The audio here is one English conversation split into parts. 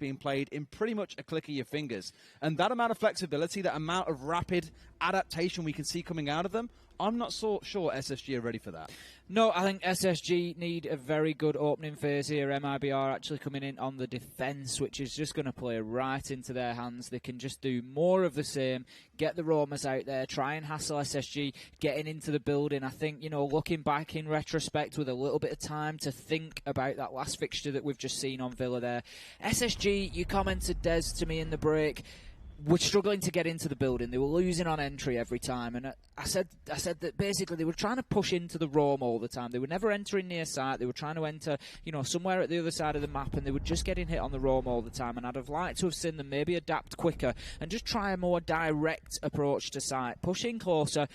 being played in pretty much a click of your fingers. And that amount of flexibility, that amount of rapid adaptation we can see coming out of them, I'm not so sure SSG are ready for that. No, I think SSG need a very good opening phase here. MIBR actually coming in on the defence, which is just going to play right into their hands. They can just do more of the same, get the roamers out there, try and hassle SSG getting into the building. I think, you know, looking back in retrospect with a little bit of time to think about that last fixture that we've just seen on Villa there. SSG, you commented, Des, to me in the break, were struggling to get into the building. They were losing on entry every time, and I said that basically they were trying to push into the roam all the time. They were never entering near site. They were trying to enter, you know, somewhere at the other side of the map, and they were just getting hit on the roam all the time. And I'd have liked to have seen them maybe adapt quicker and just try a more direct approach to site, push in closer,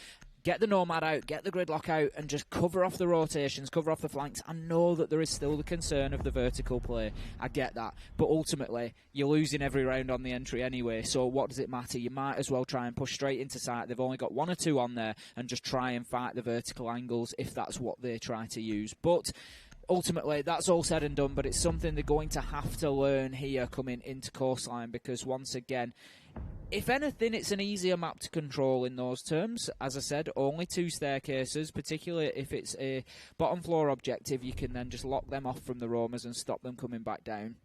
get the Nomad out, get the gridlock out, and just cover off the rotations, cover off the flanks. I know that there is still the concern of the vertical play. I get that. But ultimately, you're losing every round on the entry anyway, so what does it matter? You might as well try and push straight into site. They've only got 1 or 2 on there, and just try and fight the vertical angles if that's what they try to use. But ultimately, that's all said and done, but it's something they're going to have to learn here coming into Coastline, because once again, if anything, it's an easier map to control in those terms. As I said, only 2 staircases, particularly if it's a bottom floor objective, you can then just lock them off from the roamers and stop them coming back down.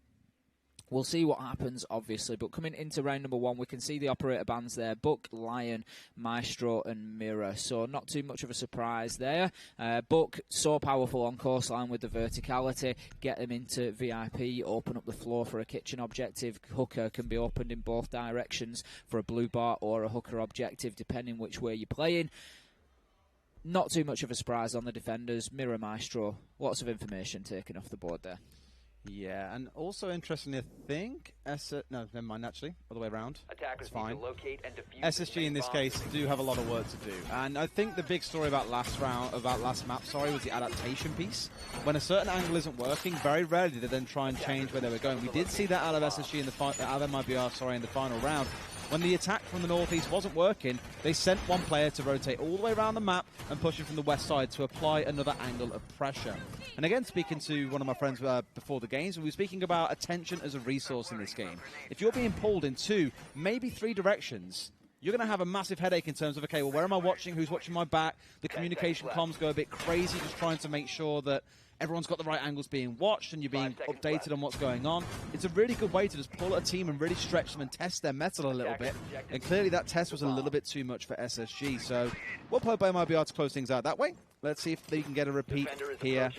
We'll see what happens, obviously, but coming into round number 1, we can see the operator bands there, Buck, Lion, Maestro and Mirror, so not too much of a surprise there. Buck, so powerful on Coastline with the verticality, get them into VIP, open up the floor for a kitchen objective. Hooker can be opened in both directions for a blue bar or a hooker objective, depending which way you're playing. Not too much of a surprise on the defenders. Mirror, Maestro, lots of information taken off the board there. Yeah, and also interestingly, I think no, never mind. Actually, other way around. It's fine. SSG in this case do have a lot of work to do, and I think the big story about last map, was the adaptation piece. When a certain angle isn't working, very rarely do they then try and change where they were going. We did see that out of SSG in the out of MIBR, in the final round. When the attack from the northeast wasn't working, they sent one player to rotate all the way around the map and push it from the west side to apply another angle of pressure. And again, speaking to one of my friends before the games, we were speaking about attention as a resource in this game. If you're being pulled in 2, maybe 3 directions, you're going to have a massive headache in terms of, okay, well, where am I watching? Who's watching my back? The communication comms go a bit crazy, just trying to make sure that everyone's got the right angles being watched and you're being updated on what's going on. It's a really good way to just pull a team and really stretch them and test their mettle a little bit. And clearly that test was a little bit too much for SSG. So we'll play by MIBR to close things out that way. Let's see if they can get a repeat here.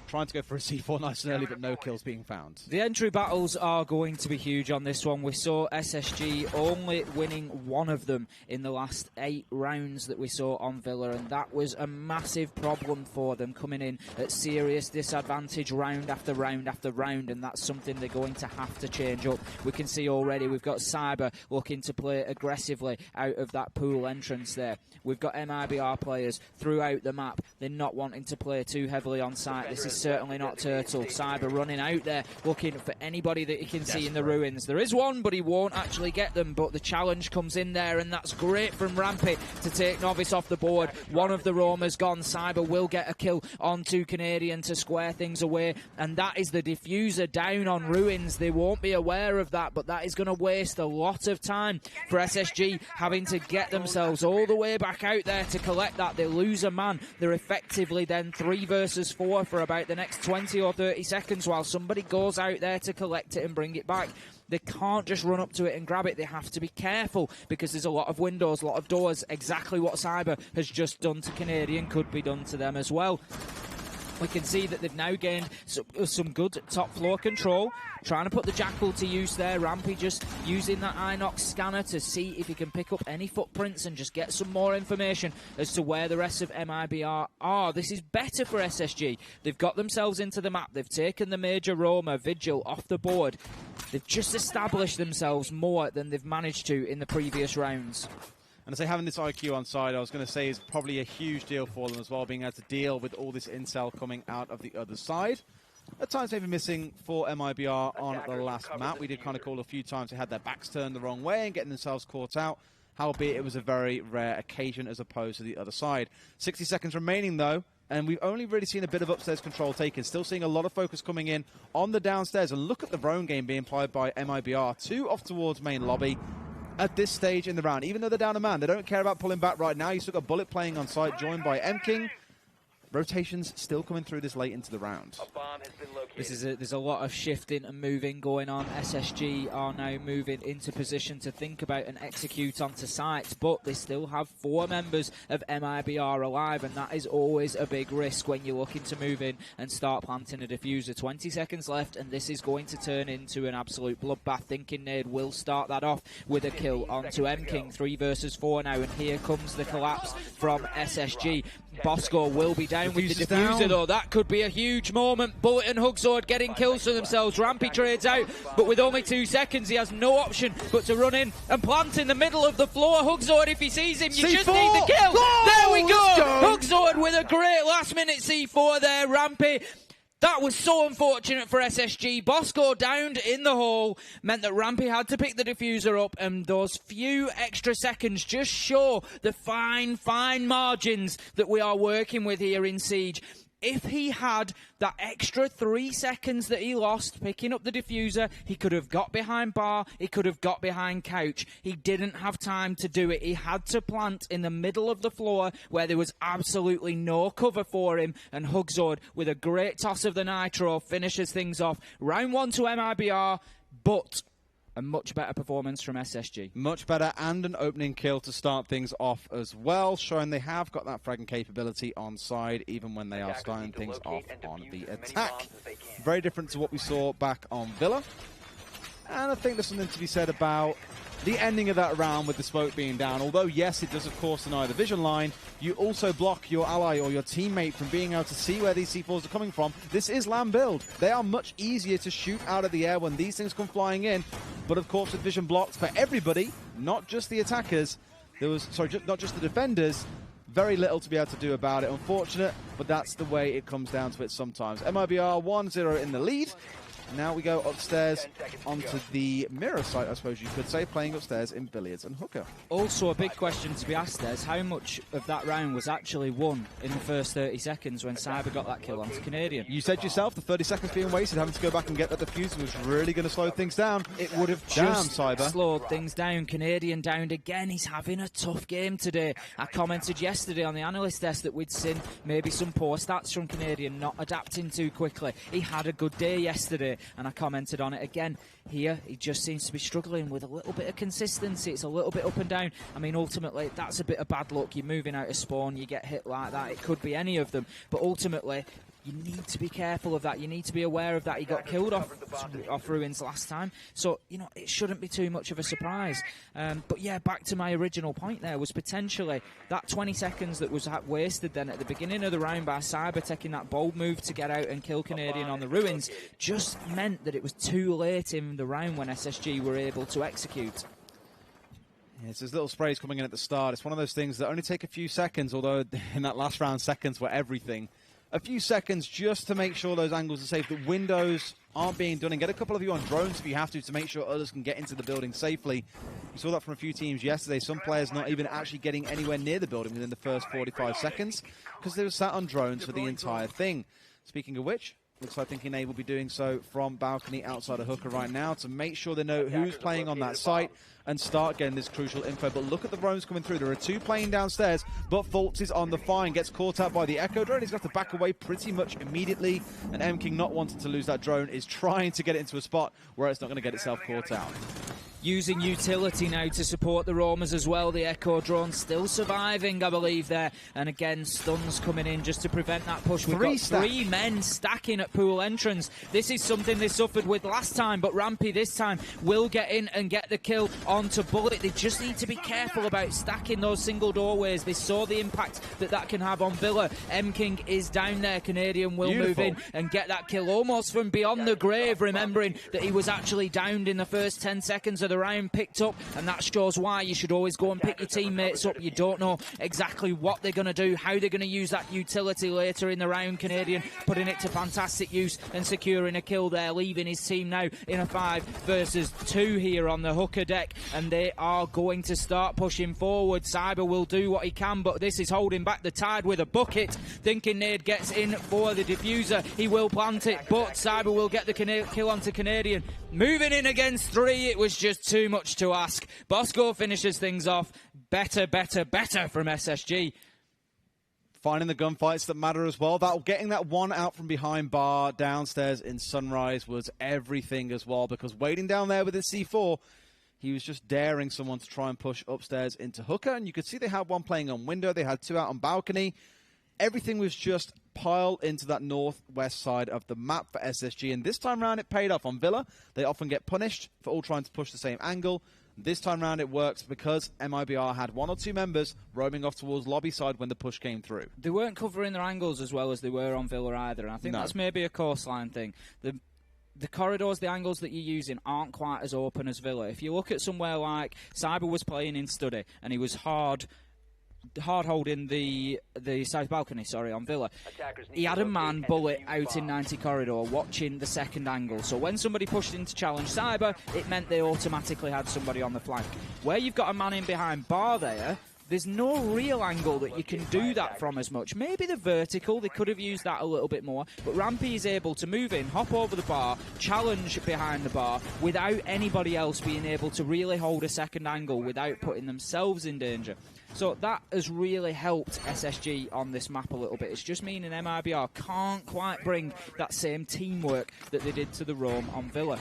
Trying to go for a C4 nice and early, but no kills being found. The entry battles are going to be huge on this one. We saw SSG only winning 1 of them in the last 8 rounds that we saw on Villa, and that was a massive problem for them, coming in at serious disadvantage round after round after round, and that's something they're going to have to change up. We can see already we've got Cyber looking to play aggressively out of that pool entrance there. We've got MIBR players throughout the map. They're not wanting to play too heavily on site. This is certainly not Turtle. Cyber running out there, looking for anybody that he can see in the ruins. There is one, but he won't actually get them, but the challenge comes in there, and that's great from Rampy to take Novice off the board. One of the roamers gone. Cyber will get a kill onto Canadian to square things away, and that is the diffuser down on ruins. They won't be aware of that, but that is going to waste a lot of time for SSG, having to get themselves all the way back out there to collect that. They lose a man. They're effectively then 3 versus 4 for about the next 20 or 30 seconds while somebody goes out there to collect it and bring it back. They can't just run up to it and grab it. They have to be careful because there's a lot of windows, a lot of doors. Exactly what Cyber has just done to Canadian could be done to them as well. We can see that they've now gained some good top floor control, trying to put the Jackal to use there. Rampy just using that Inox scanner to see if he can pick up any footprints and just get some more information as to where the rest of MIBR are. This is better for SSG. They've got themselves into the map. They've taken the major Roma, Vigil, off the board. They've just established themselves more than they've managed to in the previous rounds. And I say having this IQ on side, I was going to say, is probably a huge deal for them as well, being able to deal with all this intel coming out of the other side. At times maybe missing for MIBR on the last map. We did kind of call a few times they had their backs turned the wrong way and getting themselves caught out. Howbeit it was a very rare occasion as opposed to the other side. 60 seconds remaining though. and we've only really seen a bit of upstairs control taken. Still seeing a lot of focus coming in on the downstairs. And look at the drone game being played by MIBR. 2 off towards main lobby at this stage in the round. Even though they're down a man, they don't care about pulling back right now. You still got Bullet playing on site, joined by MKing. Rotations still coming through this late into the round. There's a lot of shifting and moving going on. SSG are now moving into position to think about and execute onto sites, but they still have 4 members of MIBR alive, and that is always a big risk when you're looking to move in and start planting a diffuser. 20 seconds left, and this is going to turn into an absolute bloodbath. Thinking Nade will start that off with a kill onto MKing. 3 versus 4 now, and here comes the collapse from SSG. Bosco will be down with the diffuser, though. That could be a huge moment. Bullet and Hugzord getting kills for themselves. Rampy trades out, but with only 2 seconds, he has no option but to run in and plant in the middle of the floor. Hugzord, if he sees him, you just need the kill. There we go! Hugzord with a great last-minute C4 there. Rampy. That was so unfortunate for SSG. Bosco downed in the hole meant that Rampy had to pick the diffuser up, and those few extra seconds just show the fine, fine margins that we are working with here in Siege. If he had that extra 3 seconds that he lost picking up the diffuser, he could have got behind bar, he could have got behind couch. He didn't have time to do it. He had to plant in the middle of the floor where there was absolutely no cover for him, and Hugzord, with a great toss of the nitro, finishes things off. Round 1 to MIBR, but a much better performance from SSG. Much better, and an opening kill to start things off as well, showing they have got that fragging capability on side, even when they are starting things off on the attack. Very different to what we saw back on Villa. And I think there's something to be said about the ending of that round with the smoke being down. Although, yes, it does, of course, deny the vision line, you also block your ally or your teammate from being able to see where these C4s are coming from. This is land build. They are much easier to shoot out of the air when these things come flying in. But, of course, with vision blocked for everybody, not just the attackers, not just the defenders, very little to be able to do about it. Unfortunate, but that's the way it comes down to it sometimes. MIBR 1-0 in the lead. Now we go upstairs onto the mirror site, I suppose you could say, playing upstairs in billiards and hooker. Also, a big question to be asked there is how much of that round was actually won in the first 30 seconds when Cyber got that kill onto Canadian. You said yourself, the 30 seconds being wasted, having to go back and get that diffuser was really going to slow things down. It would have just slowed things down. Canadian downed again. He's having a tough game today. I commented yesterday on the analyst desk that we'd seen maybe some poor stats from Canadian, not adapting too quickly. He had a good day yesterday, and I commented on it again. Here, he just seems to be struggling with a little bit of consistency. It's a little bit up and down. I mean, ultimately, that's a bit of bad luck. You're moving out of spawn, you get hit like that. It could be any of them. But ultimately, you need to be careful of that. You need to be aware of that. He got killed off Ruins last time. So, you know, it shouldn't be too much of a surprise. But, yeah, back to my original point there was potentially that 20 seconds that was wasted then at the beginning of the round by Cyber taking that bold move to get out and kill Canadian on the Ruins just meant that it was too late in the round when SSG were able to execute. Yeah, it's those little sprays coming in at the start. It's one of those things that only take a few seconds, although in that last round, seconds were everything. A few seconds just to make sure those angles are safe, that windows aren't being done, and get a couple of you on drones if you have to make sure others can get into the building safely. We saw that from a few teams yesterday. Some players not even actually getting anywhere near the building within the first 45 seconds because they were sat on drones for the entire thing. Speaking of which, looks like Thinking Nade will be doing so from balcony outside of hooker right now to make sure they know who's playing on that site and start getting this crucial info. But look at the drones coming through. There are 2 playing downstairs, but Fultz is on the fine. Gets caught out by the Echo drone. He's got to back away pretty much immediately. And MKing, not wanting to lose that drone, is trying to get it into a spot where it's not going to get itself caught out. Using utility now to support the roamers as well. The Echo drone still surviving, I believe, there. And again, stuns coming in just to prevent that push. We've got 3 men stacking at pool entrance. This is something they suffered with last time, but Rampy this time will get in and get the kill onto Bullet. They just need to be careful about stacking those single doorways. They saw the impact that that can have on Villa. MKing is down there. Canadian will move in and get that kill almost from beyond the grave, remembering that he was actually downed in the first 10 seconds of the round picked up, and that shows why you should always go and pick your teammates up. You don't know exactly what they're going to do, how they're going to use that utility later in the round. Canadian putting it to fantastic use and securing a kill there, leaving his team now in a 5 versus 2 here on the hooker deck, and they are going to start pushing forward. Cyber will do what he can, but this is holding back the tide with a bucket. Thinking Nade gets in for the diffuser. He will plant it, but Cyber will get the kill onto Canadian. Moving in against 3, it was just too much to ask. Bosco finishes things off. Better from SSG. Finding the gunfights that matter as well. Getting that one out from behind bar downstairs in Sunrise was everything as well, because waiting down there with his C4, he was just daring someone to try and push upstairs into hooker, and you could see they had one playing on window, they had 2 out on balcony. Everything was just piled into that northwest side of the map for SSG, and this time around it paid off. On Villa, they often get punished for all trying to push the same angle. This time around it works because MIBR had 1 or 2 members roaming off towards lobby side when the push came through. They weren't covering their angles as well as they were on Villa either, and I think that's maybe a coastline thing. The corridors, the angles that you're using aren't quite as open as Villa. If you look at somewhere like Cyber was playing in study, and he was hard holding the south balcony, on Villa. He had a man bullet out in 90 corridor watching the second angle. So when somebody pushed in to challenge Cyber, it meant they automatically had somebody on the flank. Where you've got a man in behind bar there's no real angle that you can do that from as much. Maybe the vertical, they could have used that a little bit more, but Rampy is able to move in, hop over the bar, challenge behind the bar without anybody else being able to really hold a second angle without putting themselves in danger. So that has really helped SSG on this map a little bit. It's just meaning MIBR can't quite bring that same teamwork that they did to the roam on Villa.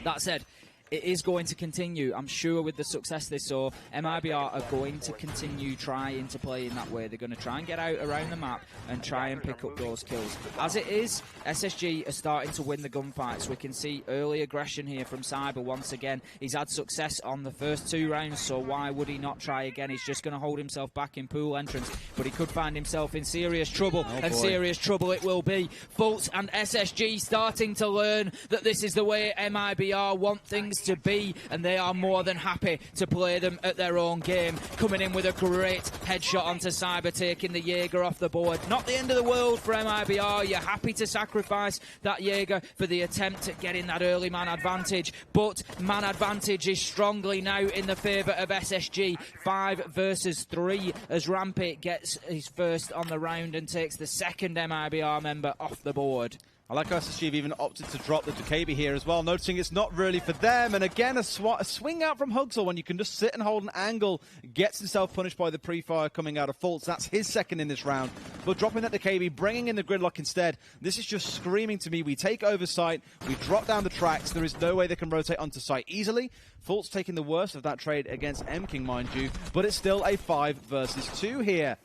That said, it is going to continue. I'm sure with the success they saw, MIBR are going to continue trying to play in that way. They're going to try and get out around the map and try and pick up those kills. As it is, SSG are starting to win the gunfights. We can see early aggression here from Cyber once again. He's had success on the first 2 rounds, so why would he not try again? He's just going to hold himself back in pool entrance, but he could find himself in serious trouble, serious trouble it will be. Fultz and SSG starting to learn that this is the way MIBR want things to be, and they are more than happy to play them at their own game. Coming in with a great headshot onto Cyber, taking the Jaeger off the board. Not the end of the world for MIBR. You're happy to sacrifice that Jaeger for the attempt at getting that early man advantage, but man advantage is strongly now in the favour of SSG. 5 versus 3 as Rampy gets his first on the round and takes the second MIBR member off the board. I like how SSG have even opted to drop the DKB here as well, noticing it's not really for them. And again, a swing out from Hugsel when you can just sit and hold an angle. Gets himself punished by the pre-fire coming out of Fultz. That's his second in this round. But dropping that DKB, bringing in the gridlock instead. This is just screaming to me, we take over site, we drop down the tracks. There is no way they can rotate onto site easily. Fultz taking the worst of that trade against M-King, mind you. But it's still a 5 versus 2 here.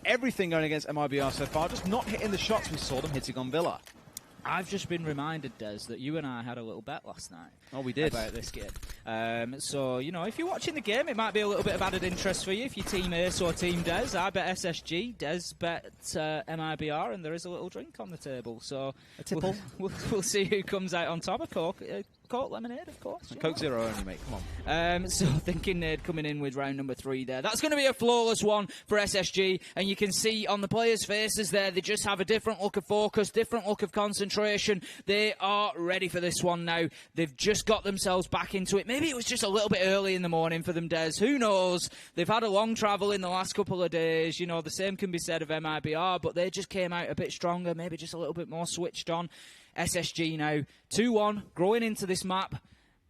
Everything going against MIBR so far, just not hitting the shots we saw them hitting on Villa. I've just been reminded, Des, that you and I had a little bet last night. Oh, we did. About this game. So, you know, if you're watching the game, it might be a little bit of added interest for you. If you're Team Ace or Team Des, I bet SSG, Des bet MIBR, and there is a little drink on the table. So a tipple. We'll see who comes out on top. Of Coke lemonade, of course. Coke Zero only, mate. Come on. So thinking Nade coming in with round number 3 there. That's going to be a flawless one for SSG, and you can see on the players' faces there, they just have a different look of focus, different look of concentration. They are ready for this one now. They've just got themselves back into it. Maybe it was just a little bit early in the morning for them, Des. Who knows? They've had a long travel in the last couple of days. You know, the same can be said of MIBR, but they just came out a bit stronger, maybe just a little bit more switched on. SSG now 2-1, growing into this map.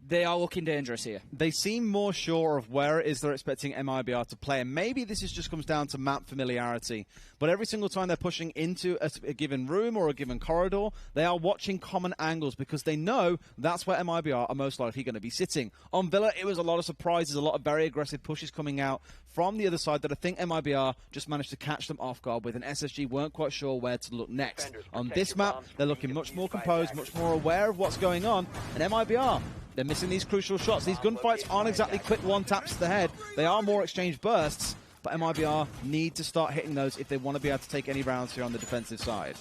They are looking dangerous here. They seem more sure of where it is they're expecting MIBR to play. And maybe this just comes down to map familiarity. But every single time they're pushing into a given room or a given corridor, they are watching common angles because they know that's where MIBR are most likely going to be sitting. On Villa, it was a lot of surprises, a lot of very aggressive pushes coming out from the other side that I think MIBR just managed to catch them off guard with, and SSG weren't quite sure where to look next. On this map, they're looking much more composed, much more aware of what's going on, and MIBR, they're missing these crucial shots. These gunfights aren't exactly quick one-taps to the head. They are more exchange bursts, but MIBR need to start hitting those if they want to be able to take any rounds here on the defensive side.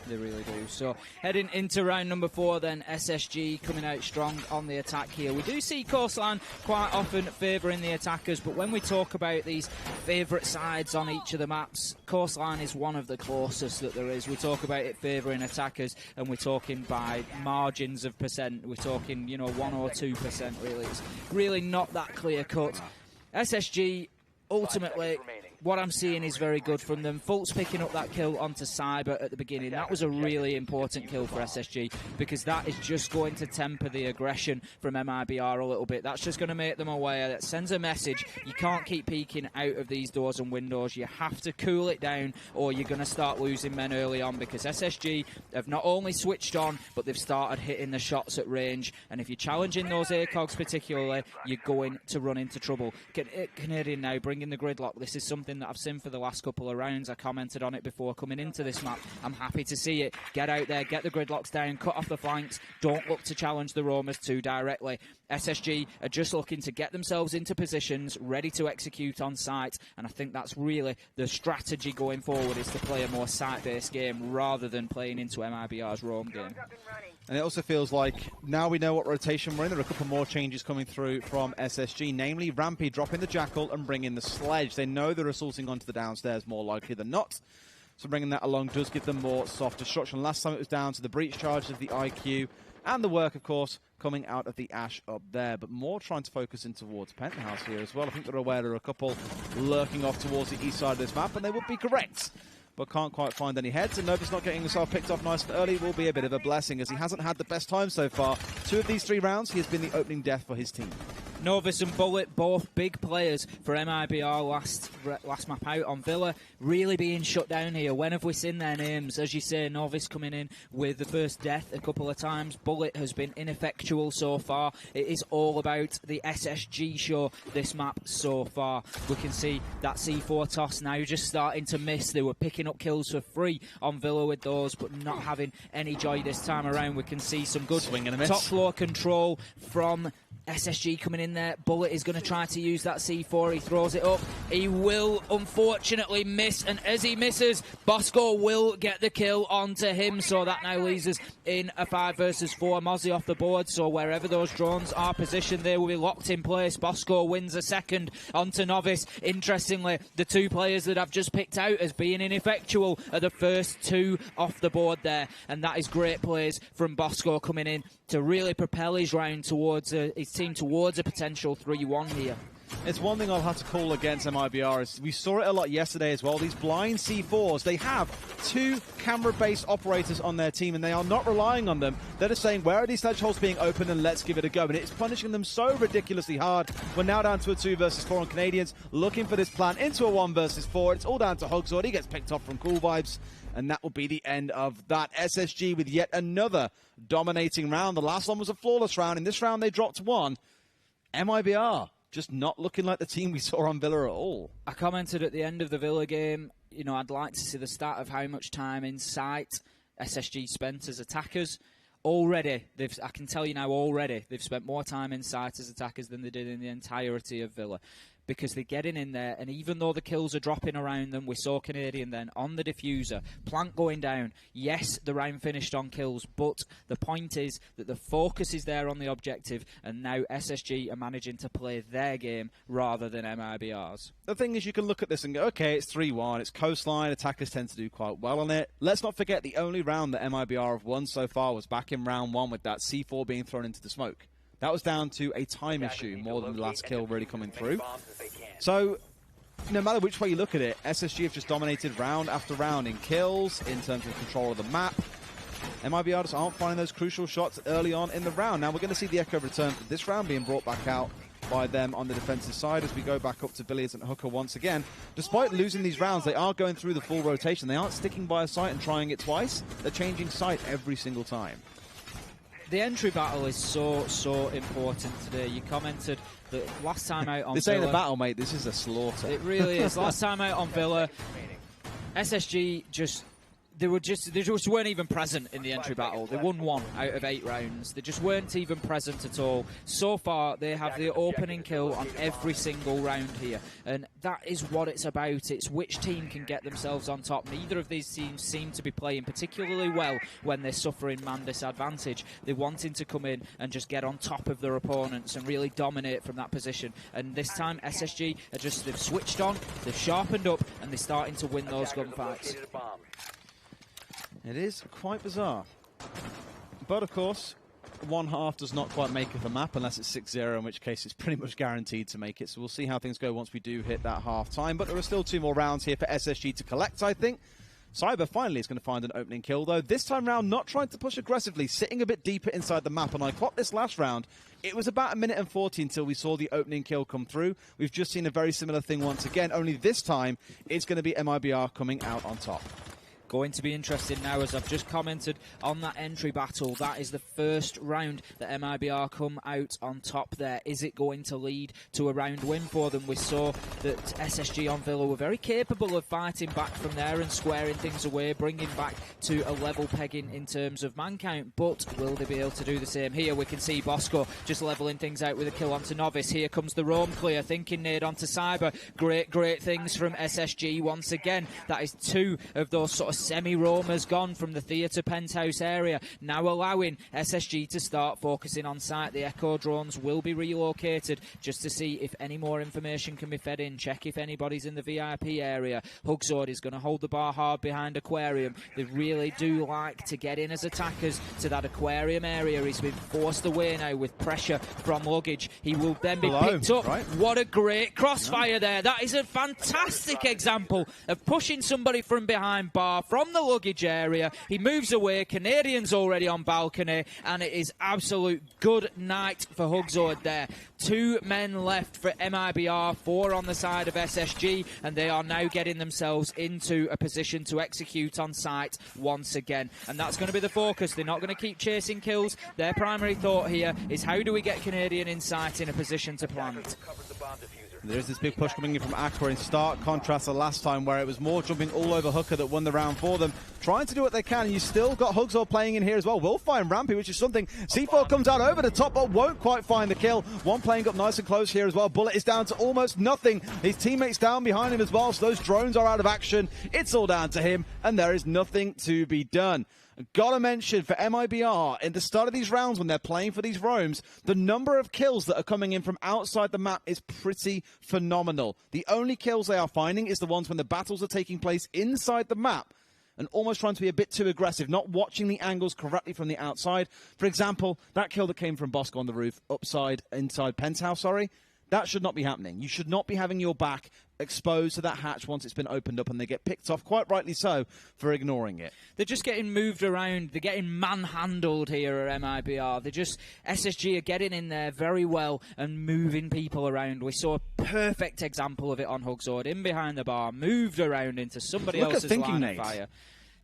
They really do. So heading into round number 4 then, SSG coming out strong on the attack here. We do see Coastline quite often favouring the attackers, but when we talk about these favourite sides on each of the maps, Coastline is one of the closest that there is. We talk about it favouring attackers, and we're talking by margins of percent. We're talking, you know, 1 or 2% really. It's really not that clear cut. SSG, ultimately, what I'm seeing is very good from them. Fultz picking up that kill onto Cyber at the beginning. That was a really important kill for SSG, because that is just going to temper the aggression from MIBR a little bit. That's just going to make them aware. That sends a message. You can't keep peeking out of these doors and windows. You have to cool it down, or you're going to start losing men early on, because SSG have not only switched on, but they've started hitting the shots at range. And if you're challenging those ACOGs particularly, you're going to run into trouble. Canadian now bringing the gridlock. This is something that I've seen for the last couple of rounds. I commented on it before coming into this map. I'm happy to see it. Get out there, get the gridlocks down, cut off the flanks. Don't look to challenge the roamers too directly. SSG are just looking to get themselves into positions, ready to execute on site, and I think that's really the strategy going forward, is to play a more site-based game rather than playing into MIBR's roam game. And it also feels like now we know what rotation we're in. There are a couple more changes coming through from SSG, namely Rampy dropping the Jackal and bringing the Sledge. They know they're assaulting onto the downstairs more likely than not, so bringing that along does give them more soft destruction. Last time it was down to the breach charges of the IQ and the work, of course, coming out of the Ash up there, but more trying to focus in towards Penthouse here as well. I think they're aware there are a couple lurking off towards the east side of this map, and they would be correct, but can't quite find any heads. And Novus not getting himself picked off nice and early will be a bit of a blessing, as he hasn't had the best time so far. 2 of these 3 rounds, he has been the opening death for his team. Novus and Bullet, both big players for MIBR last map out on Villa, really being shut down here. When have we seen their names? As you say, Novus coming in with the first death a couple of times. Bullet has been ineffectual so far. It is all about the SSG show this map so far. We can see that C4 toss now just starting to miss. They were picking up kills for free on Villa with those, but not having any joy this time around. We can see some good swing and a miss. Top floor control from SSG coming in there. Bullet is going to try to use that C4. He throws it up. He will unfortunately miss, and as he misses, Bosco will get the kill onto him, so that now leaves us in a 5 versus 4. Mozzie off the board, so wherever those drones are positioned, they will be locked in place. Bosco wins a second onto Novice. Interestingly, the 2 players that I've just picked out as being ineffectual are the first 2 off the board there, and that is great plays from Bosco coming in to really propel his round towards his team towards a potential 3-1 here. It's one thing I'll have to call against MIBR is we saw it a lot yesterday as well. These blind C4s, they have 2 camera-based operators on their team, and they are not relying on them. They're just saying, where are these sledge holes being opened, and let's give it a go. And it's punishing them so ridiculously hard. We're now down to a 2 versus 4 on Canadians, looking for this plan into a 1 versus 4. It's all down to Hogsword. He gets picked off from Cool Vibes, and that will be the end of that. SSG with yet another dominating round. The last one was a flawless round. In this round, they dropped 1. MIBR just not looking like the team we saw on Villa at all. I commented at the end of the Villa game, you know, I'd like to see the start of how much time in sight SSG spent as attackers. Already, I can tell you now, already, they've spent more time in sight as attackers than they did in the entirety of Villa, because they're getting in there, and even though the kills are dropping around them, we saw Canadian then on the diffuser, Plant going down. Yes, the round finished on kills, but the point is that the focus is there on the objective, and now SSG are managing to play their game rather than MIBR's. The thing is, you can look at this and go, okay, it's 3-1, it's coastline, attackers tend to do quite well on it. Let's not forget the only round that MIBR have won so far was back in round 1 with that C4 being thrown into the smoke. That was down to a time issue more than the last kill really coming through. So, no matter which way you look at it, SSG have just dominated round after round in kills, in terms of control of the map. MIBR just aren't finding those crucial shots early on in the round. Now we're going to see the Echo return for this round being brought back out by them on the defensive side as we go back up to Billiards and Hooker once again. Despite losing these rounds, they are going through the full rotation. They aren't sticking by a site and trying it twice. They're changing site every single time. The entry battle is so important today. You commented that last time out on This Villa... ain't a battle, mate. This is a slaughter. It really is. Last time out on Villa, SSG just They just weren't even present in the entry battle. They won 1 out of 8 rounds. They just weren't even present at all. So far, they have the opening kill on every single round here. And that is what it's about. It's which team can get themselves on top. Neither of these teams seem to be playing particularly well when they're suffering man disadvantage. They're wanting to come in and just get on top of their opponents and really dominate from that position. And this time, SSG are just, they've switched on, they've sharpened up, and they're starting to win those gunfights. It is quite bizarre. But of course, 1 half does not quite make it the map unless it's 6-0, in which case it's pretty much guaranteed to make it. So we'll see how things go once we do hit that half time. But there are still 2 more rounds here for SSG to collect, I think. Cyber finally is going to find an opening kill, though. This time round, not trying to push aggressively, sitting a bit deeper inside the map. And I clocked this last round. It was about 1 minute and 40 until we saw the opening kill come through. We've just seen a very similar thing once again, only this time it's going to be MIBR coming out on top. Going to be interesting now, as I've just commented on that entry battle. That is the first round that MIBR come out on top there. Is it going to lead to a round win for them? We saw that SSG on Villa were very capable of fighting back from there and squaring things away, bringing back to a level pegging in terms of man count. But will they be able to do the same here? We can see Bosco just levelling things out with a kill onto Novice. Here comes the roam clear, thinking nade onto Cyber. Great things from SSG once again. That is 2 of those sort of semi-roamers gone from the theatre penthouse area, now allowing SSG to start focusing on site. The Echo drones will be relocated just to see if any more information can be fed in, check if anybody's in the VIP area. Hugzord is going to hold the bar hard behind Aquarium. They really do like to get in as attackers to that Aquarium area. He's been forced away now with pressure from Luggage. He will then be picked up. Right. What a great crossfire there. That is a fantastic example of pushing somebody from behind bar, from the Luggage area. He moves away. Canadian's already on balcony, and it is absolute good night for Hugzord there. 2 men left for MIBR, 4 on the side of SSG, and they are now getting themselves into a position to execute on site once again. And that's going to be the focus. They're not going to keep chasing kills. Their primary thought here is, how do we get Canadian in sight in a position to plant? There's this big push coming in from Aqua, in stark contrast to last time, where it was more jumping all over Hooker that won the round for them. Trying to do what they can, and you still got Hugzord playing in here as well. Will find Rampy, which is something. C4 comes out over the top, but won't quite find the kill. One playing up nice and close here as well. Bullet is down to almost nothing. His teammates down behind him as well, so those drones are out of action. It's all down to him, and there is nothing to be done. Gotta mention for MIBR, at the start of these rounds when they're playing for these roams, the number of kills that are coming in from outside the map is pretty phenomenal. The only kills they are finding is the ones when the battles are taking place inside the map, and almost trying to be a bit too aggressive, not watching the angles correctly from the outside. For example, that kill that came from Bosco on the roof, inside Penthouse, sorry. That should not be happening. You should not be having your back exposed to that hatch once it's been opened up, and they get picked off, quite rightly so, for ignoring it. They're just getting moved around. They're getting manhandled here at MIBR. SSG are getting in there very well and moving people around. We saw a perfect example of it on Hugzord, in behind the bar, moved around into somebody else's line of fire.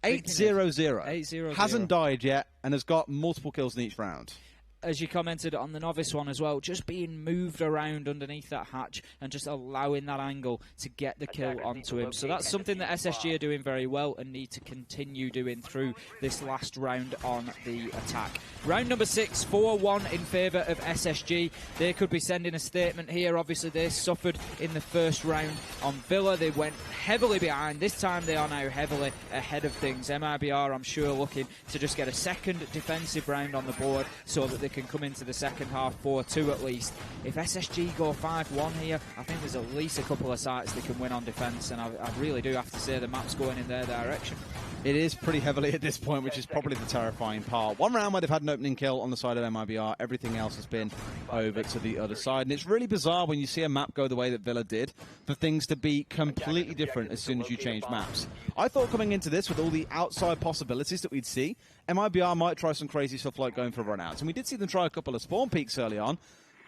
8-0-0. Hasn't died yet and has got multiple kills in each round. As you commented on the Novice one as well, just being moved around underneath that hatch and just allowing that angle to get the kill onto him. So that's something that SSG are doing very well and need to continue doing through this last round on the attack. Round number 6, 4-1 in favour of SSG. They could be sending a statement here. Obviously, they suffered in the first round on Villa. They went heavily behind. This time they are now heavily ahead of things. MIBR, I'm sure, looking to just get a second defensive round on the board so that they can come into the second half 4-2 at least. If SSG go 5-1 here, I think there's at least a couple of sites they can win on defence, and I really do have to say the map's going in their direction. It is pretty heavily at this point, which is probably the terrifying part. One round where they've had an opening kill on the side of MIBR, everything else has been over to the other side. And it's really bizarre when you see a map go the way that Villa did, for things to be completely different as soon as you change maps. I thought coming into this, with all the outside possibilities that we'd see, MIBR might try some crazy stuff like going for run-outs. And we did see them try a couple of spawn peaks early on,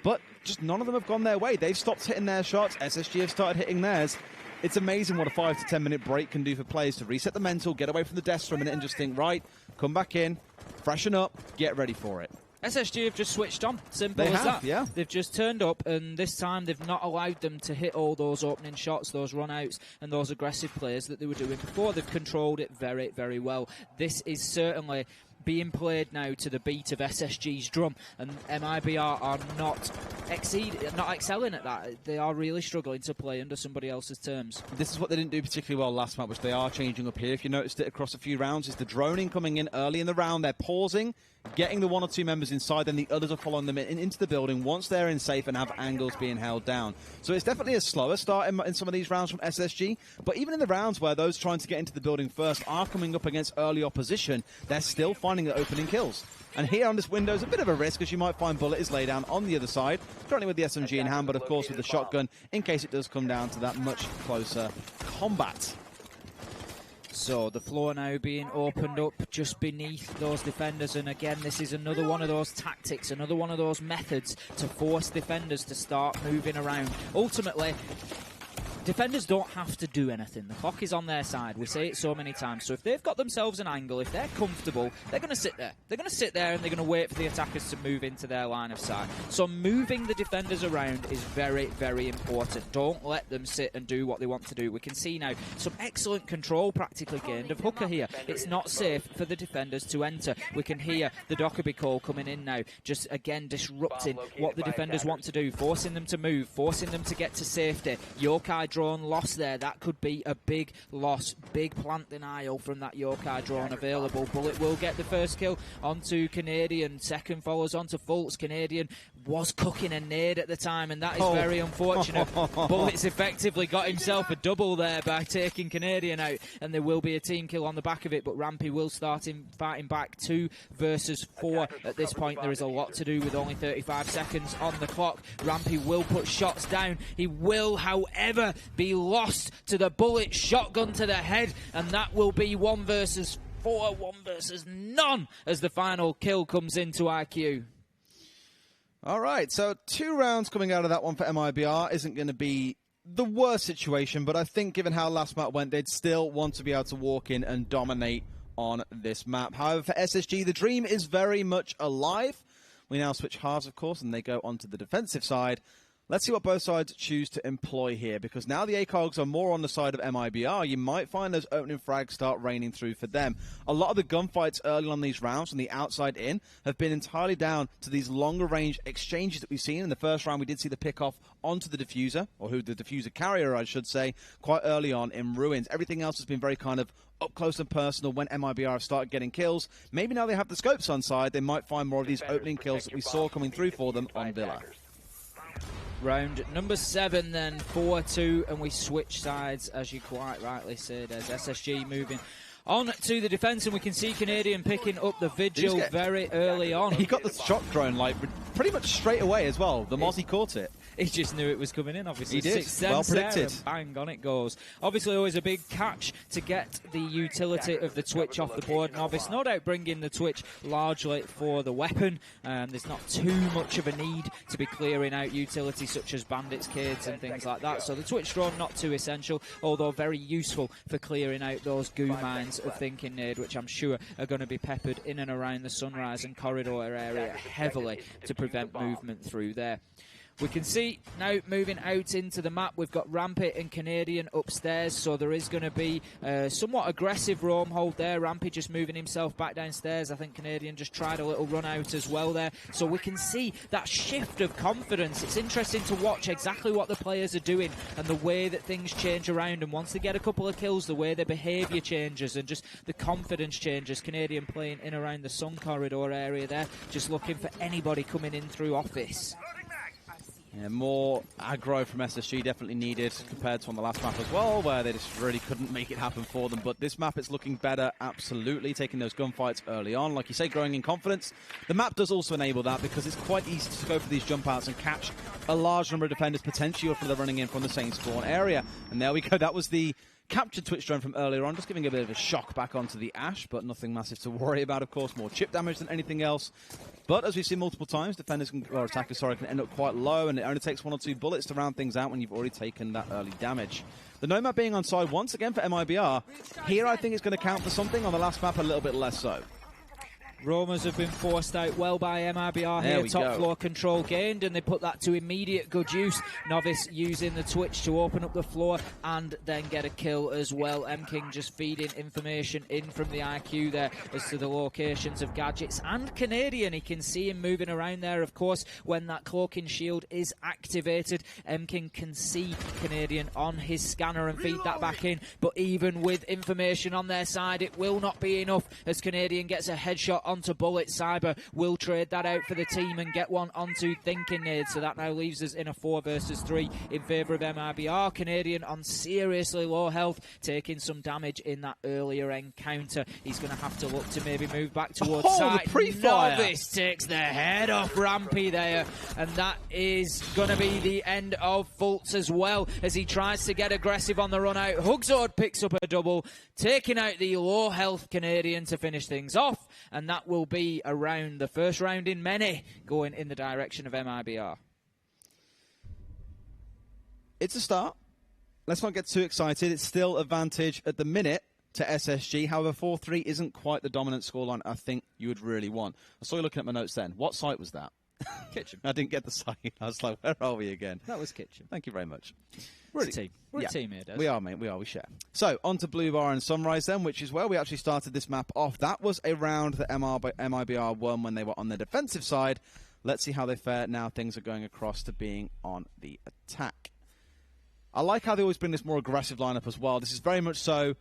but just none of them have gone their way. They've stopped hitting their shots. SSG have started hitting theirs. It's amazing what a 5 to 10 minute break can do for players to reset the mental, get away from the desk for a minute and just think, right, come back in, freshen up, get ready for it. SSG have just switched on. Simple as that. Yeah. They've just turned up, and this time they've not allowed them to hit all those opening shots, those run-outs, and those aggressive plays that they were doing before. They've controlled it very, very well. This is certainly being played now to the beat of SSG's drum, and MIBR are not excelling at that. They are really struggling to play under somebody else's terms. This is what they didn't do particularly well last map, which they are changing up here. If you noticed it across a few rounds, is the droning coming in early in the round. They're pausing, getting the 1 or 2 members inside, then the others are following them into the building once they're in safe and have angles being held down. So it's definitely a slower start in some of these rounds from SSG, but even in the rounds where those trying to get into the building first are coming up against early opposition, they're still finding the opening kills. And here on this window is a bit of a risk, as you might find Bullet is laid down on the other side, currently with the SMG in hand, but of course with the shotgun, in case it does come down to that much closer combat. So the floor now being opened up just beneath those defenders, and again this is another one of those tactics, another one of those methods to force defenders to start moving around. Ultimately, defenders don't have to do anything. The clock is on their side. We say it so many times. So if they've got themselves an angle, if they're comfortable, they're going to sit there. They're going to sit there and they're going to wait for the attackers to move into their line of sight. So moving the defenders around is very, very important. Don't let them sit and do what they want to do. We can see now some excellent control practically gained of Hooker here. It's not safe for the defenders to enter. We can hear the Dockerby call coming in now, just again disrupting what the defenders want to do, forcing them to move, forcing them to get to safety. Yokai drone lost there. That could be a big loss. Big plant denial from that Yokai drone available. Bullet will get the first kill onto Canadian. Second follows onto Fultz. Canadian was cooking a nade at the time, and that is very unfortunate. Bullet's effectively got himself a double there by taking Canadian out, and there will be a team kill on the back of it, but Rampy will start fighting back 2 versus 4 at this point. There is a lot to do with only 35 seconds on the clock. Rampy will put shots down. He will, however, be lost to the Bullet shotgun to the head, and that will be 1 versus 4, 1 versus none as the final kill comes into IQ. All right, so 2 rounds coming out of that one for MIBR isn't going to be the worst situation, but I think given how last map went, they'd still want to be able to walk in and dominate on this map. However, for SSG, the dream is very much alive. We now switch halves, of course, and they go onto the defensive side. Let's see what both sides choose to employ here, because now the ACOGs are more on the side of MIBR. You might find those opening frags start raining through for them. A lot of the gunfights early on these rounds from the outside in have been entirely down to these longer range exchanges that we've seen. In the first round, we did see the pick-off onto the diffuser, or the diffuser carrier, I should say, quite early on in Ruins. Everything else has been very kind of up close and personal when MIBR have started getting kills. Maybe now they have the scopes on side, they might find more of these opening kills that we saw coming through for them on Villa. Round number 7 then, 4-2, and we switch sides, as you quite rightly said, as SSG moving on to the defence, and we can see Canadian picking up the vigil very early on. He got the shot drone like pretty much straight away as well. The Mozzie caught it. He just knew it was coming in, obviously. He did. Well predicted. Bang, on it goes. Obviously, always a big catch to get the utility of the Twitch off the board. And obviously, no doubt bringing the Twitch largely for the weapon. There's not too much of a need to be clearing out utility such as bandits, kids, and things like that. So the Twitch drone, not too essential, although very useful for clearing out those goo mines of Thinking Nade, which I'm sure are going to be peppered in and around the Sunrise and corridor area heavily to prevent movement through there. We can see now moving out into the map, we've got Rampy and Canadian upstairs, so there is going to be somewhat aggressive roam hold there. Rampy just moving himself back downstairs. I think Canadian just tried a little run out as well there. So we can see that shift of confidence. It's interesting to watch exactly what the players are doing and the way that things change around. And once they get a couple of kills, the way their behaviour changes and just the confidence changes. Canadian playing in around the Sun corridor area there, just looking for anybody coming in through office. Yeah, more aggro from SSG definitely needed compared to on the last map as well, where they just really couldn't make it happen for them. But this map is looking better, absolutely, taking those gunfights early on. Like you say, growing in confidence. The map does also enable that because it's quite easy to go for these jump outs and catch a large number of defenders, potentially if they're running in from the same spawn area. And there we go, that was the captured Twitch drone from earlier on, just giving a bit of a shock back onto the Ash, but nothing massive to worry about, of course. More chip damage than anything else. But as we've seen multiple times, defenders or attackers, can end up quite low, and it only takes 1 or 2 bullets to round things out when you've already taken that early damage. The Nomad being on side once again for MIBR. Here I think it's going to count for something. On the last map, a little bit less so. Roamers have been forced out well by MIBR here. Top floor control gained, and they put that to immediate good use. Novice using the Twitch to open up the floor and then get a kill as well. M-King just feeding information in from the IQ there as to the locations of gadgets. And Canadian, he can see him moving around there. Of course, when that cloaking shield is activated, M-King can see Canadian on his scanner and feed that back in. But even with information on their side, it will not be enough as Canadian gets a headshot onto Bullet. Cyber will trade that out for the team and get one onto Thinking Nade, so that now leaves us in a 4 versus 3 in favour of MIBR. Canadian on seriously low health, taking some damage in that earlier encounter. He's going to have to look to maybe move back towards side. Novice takes the head off Rampy there, and that is going to be the end of Fultz as well as he tries to get aggressive on the run out. Hugzord picks up a double, taking out the low health Canadian to finish things off, and that will be around the first round in many going in the direction of MIBR. It's a start. Let's not get too excited. It's still advantage at the minute to SSG. However, 4-3 isn't quite the dominant scoreline I think you would really want. I saw you looking at my notes then. What site was that? Kitchen. I didn't get the site. I was like, where are we again? That was Kitchen. Thank you very much. We're a team. We're a team here, Des. We are, mate. We are. We share. So, on to Blue Bar and Sunrise then, which is where we actually started this map off. That was a round that MIBR won when they were on the defensive side. Let's see how they fare now. Things are going across to being on the attack. I like how they always bring this more aggressive lineup as well. This is very much so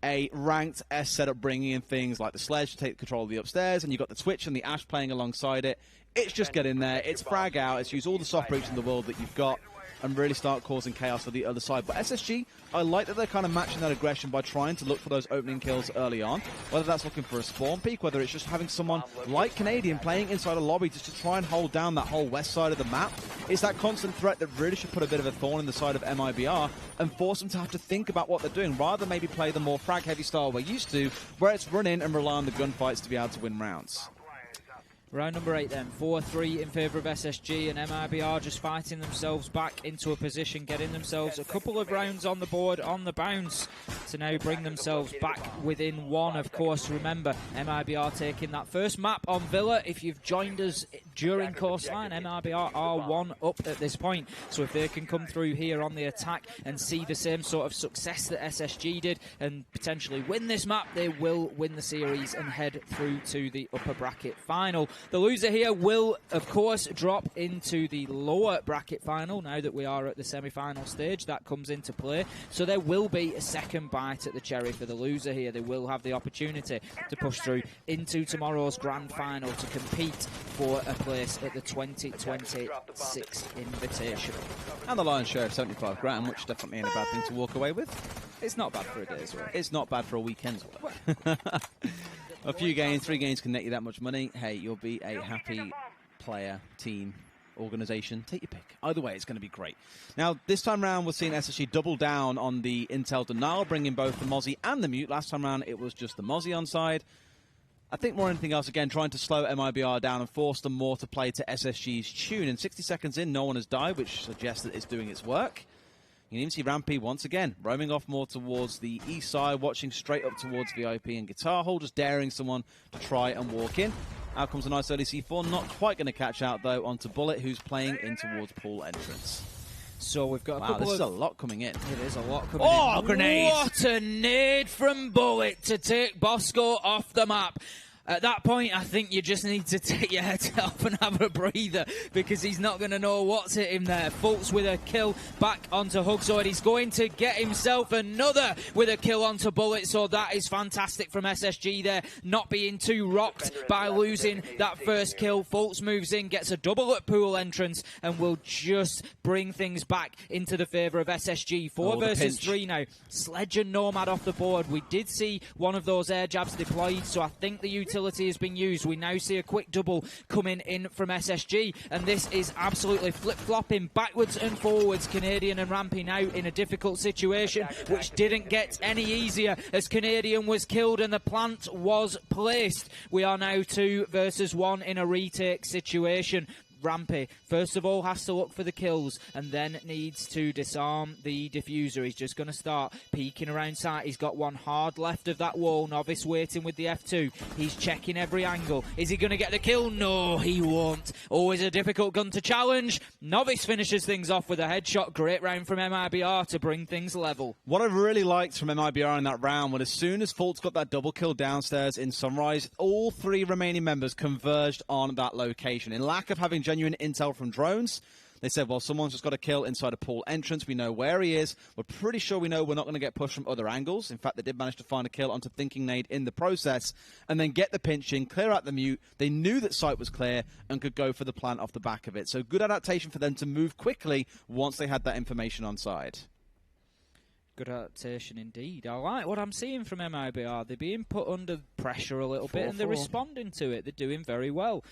a ranked S setup, bringing in things like the Sledge to take control of the upstairs, and you've got the Twitch and the Ash playing alongside it. It's just get in there, it's frag out, it's use all the soft breach in the world that you've got and really start causing chaos for the other side. But SSG, I like that they're kind of matching that aggression by trying to look for those opening kills early on, whether that's looking for a spawn peek, whether it's just having someone like Canadian playing inside a lobby just to try and hold down that whole west side of the map. It's that constant threat that really should put a bit of a thorn in the side of MIBR and force them to have to think about what they're doing, rather than maybe play the more frag-heavy style we're used to, where it's run in and rely on the gunfights to be able to win rounds. Round number 8 then, 4-3 in favour of SSG, and MIBR just fighting themselves back into a position, getting themselves a couple of rounds on the board on the bounce to now bring themselves back within 1. Of course, remember, MIBR taking that first map on Villa. If you've joined us during Coastline, MIBR are 1 up at this point, so if they can come through here on the attack and see the same sort of success that SSG did and potentially win this map, they will win the series and head through to the upper bracket final. The loser here will, of course, drop into the lower bracket final now that we are at the semi-final stage. That comes into play. So there will be a second bite at the cherry for the loser here. They will have the opportunity to push through into tomorrow's grand final to compete for a place at the 2026 Invitational. And the lion's share of 75 grand, which definitely ain't a bad thing to walk away with. It's not bad for a day's work. It's not bad for a weekend's work. A few games, 3 games can net you that much money. Hey, you'll be a happy player, team, organisation. Take your pick. Either way, it's going to be great. Now, this time round, we're seeing SSG double down on the Intel denial, bringing both the Mozzie and the Mute. Last time round, it was just the Mozzie on side. I think more than anything else, again, trying to slow MIBR down and force them more to play to SSG's tune. And 60 seconds in, no one has died, which suggests that it's doing its work. You can even see Rampy once again roaming off more towards the east side, watching straight up towards VIP and Guitar Hole, just daring someone to try and walk in. Out comes a nice early C4, not quite going to catch out though onto Bullet, who's playing in towards pool entrance. So we've got a couple this is a lot coming in. It is a lot coming in. Oh, grenade! What a nade from Bullet to take Bosco off the map. At that point, I think you just need to take your head off and have a breather, because he's not going to know what's hit him there. Fultz with a kill back onto Hugzord. He's going to get himself another with a kill onto Bullet, so that is fantastic from SSG there, not being too rocked by losing that first kill. Fultz moves in, gets a double at pool entrance, and will just bring things back into the favour of SSG. 4 versus 3 now. Sledge and Nomad off the board. We did see one of those air jabs deployed, so I think the utility has been used. We now see a quick double coming in from SSG, and this is absolutely flip-flopping backwards and forwards. Canadian and Rampy now in a difficult situation, which didn't get any easier as Canadian was killed and the plant was placed. We are now 2 versus 1 in a retake situation. Rampy, first of all, has to look for the kills and then needs to disarm the diffuser. He's just going to start peeking around sight. He's got one hard left of that wall. Novice waiting with the F2. He's checking every angle. Is he going to get the kill? No, he won't. Always a difficult gun to challenge. Novice finishes things off with a headshot. Great round from MIBR to bring things level. What I really liked from MIBR in that round was as soon as Fultz got that double kill downstairs in Sunrise, all 3 remaining members converged on that location. In lack of having genuine intel from drones, they said, well, someone's just got a kill inside a pool entrance. We know where he is. We're pretty sure we know we're not going to get pushed from other angles. In fact, they did manage to find a kill onto Thinking Nade in the process and then get the pinch in, clear out the mute. They knew that sight was clear and could go for the plant off the back of it. So good adaptation for them to move quickly once they had that information on side. Good adaptation indeed. I like what I'm seeing from MIBR. They're being put under pressure a little bit and they're responding to it. They're doing very well.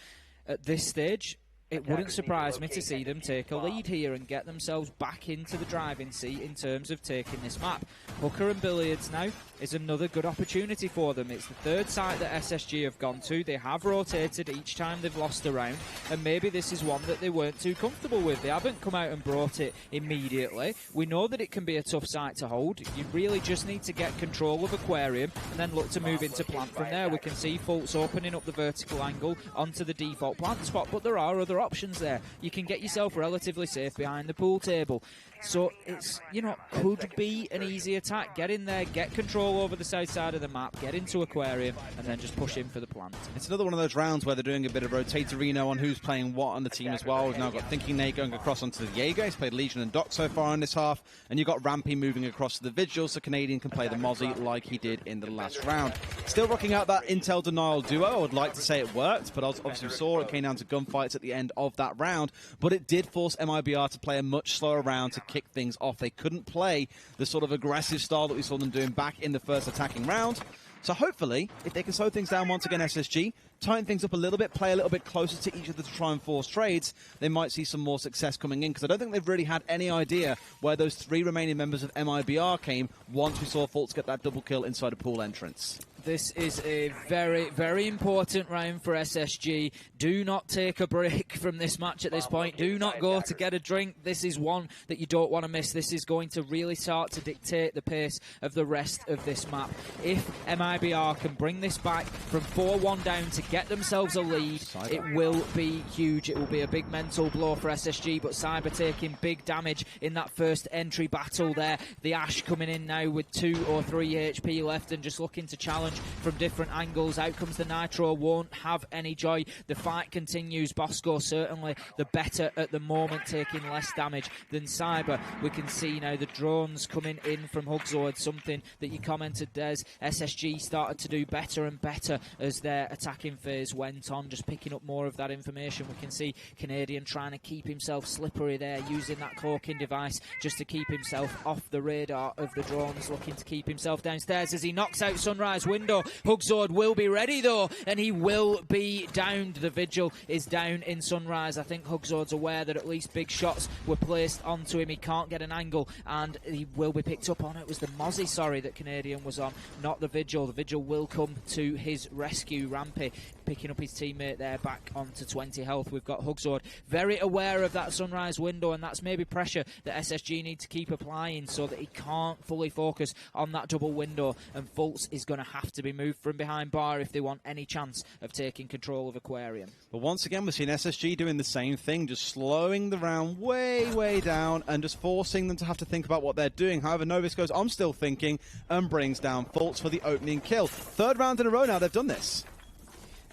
At this stage, it wouldn't surprise me to see them take a lead here and get themselves back into the driving seat in terms of taking this map. Hooker and Billiards now is another good opportunity for them. It's the 3rd site that SSG have gone to. They have rotated each time they've lost a round, and maybe this is one that they weren't too comfortable with. They haven't come out and brought it immediately. We know that it can be a tough site to hold. You really just need to get control of Aquarium and then look to move into plant from there. We can see Fultz opening up the vertical angle onto the default plant spot, but there are other options there. You can get yourself relatively safe behind the pool table. So it's, you know, could be an easy attack. Get in there, get control over the south side of the map, get into Aquarium, and then just push in for the plant. It's another one of those rounds where they're doing a bit of rotatorino on who's playing what on the team as well. We've now got Thinking Nate going across onto the Jaeger. He's played Legion and Doc so far in this half. And you've got Rampy moving across to the Vigil, so Canadian can play the Mozzie like he did in the last round. Still rocking out that Intel Denial duo. I would like to say it worked, but obviously we saw it came down to gunfights at the end of that round. But it did force MIBR to play a much slower round to kick things off. They couldn't play the sort of aggressive style that we saw them doing back in the first attacking round. So hopefully, if they can slow things down once again, SSG, tighten things up a little bit, play a little bit closer to each other to try and force trades, they might see some more success coming in, because I don't think they've really had any idea where those 3 remaining members of MIBR came once we saw Fultz get that double kill inside a pool entrance. This is a very, very important round for SSG. Do not take a break from this match at this point. Do not go to get a drink. This is one that you don't want to miss. This is going to really start to dictate the pace of the rest of this map. If MIBR can bring this back from 4-1 down to get themselves a lead, it will be huge. It will be a big mental blow for SSG, but Cyber taking big damage in that first entry battle there. The Ash coming in now with 2 or 3 HP left and just looking to challenge from different angles. Out comes the Nitro, won't have any joy. The fight continues. Bosco certainly the better at the moment, taking less damage than Cyber. We can see now the drones coming in from Hugzord, something that you commented, Des. SSG started to do better and better as their attacking phase went on, just picking up more of that information. We can see Canadian trying to keep himself slippery there, using that cloaking device just to keep himself off the radar of the drones, looking to keep himself downstairs as he knocks out Sunrise window. Hugzord will be ready though, and he will be downed. The Vigil is down in Sunrise. I think Hugzord's aware that at least big shots were placed onto him. He can't get an angle, and he will be picked up on. It was the Mozzie, sorry, that Canadian was on, not the Vigil. The Vigil will come to his rescue. Rampy picking up his teammate there back onto 20 health. We've got Hugzord very aware of that Sunrise window, and that's maybe pressure that SSG need to keep applying so that he can't fully focus on that double window, and Fultz is going to have to be moved from behind bar if they want any chance of taking control of Aquarium. But once again, we're seeing SSG doing the same thing, just slowing the round way, way down and just forcing them to have to think about what they're doing. However, Novice goes, I'm still thinking, and brings down Fultz for the opening kill. 3rd round in a row now they've done this.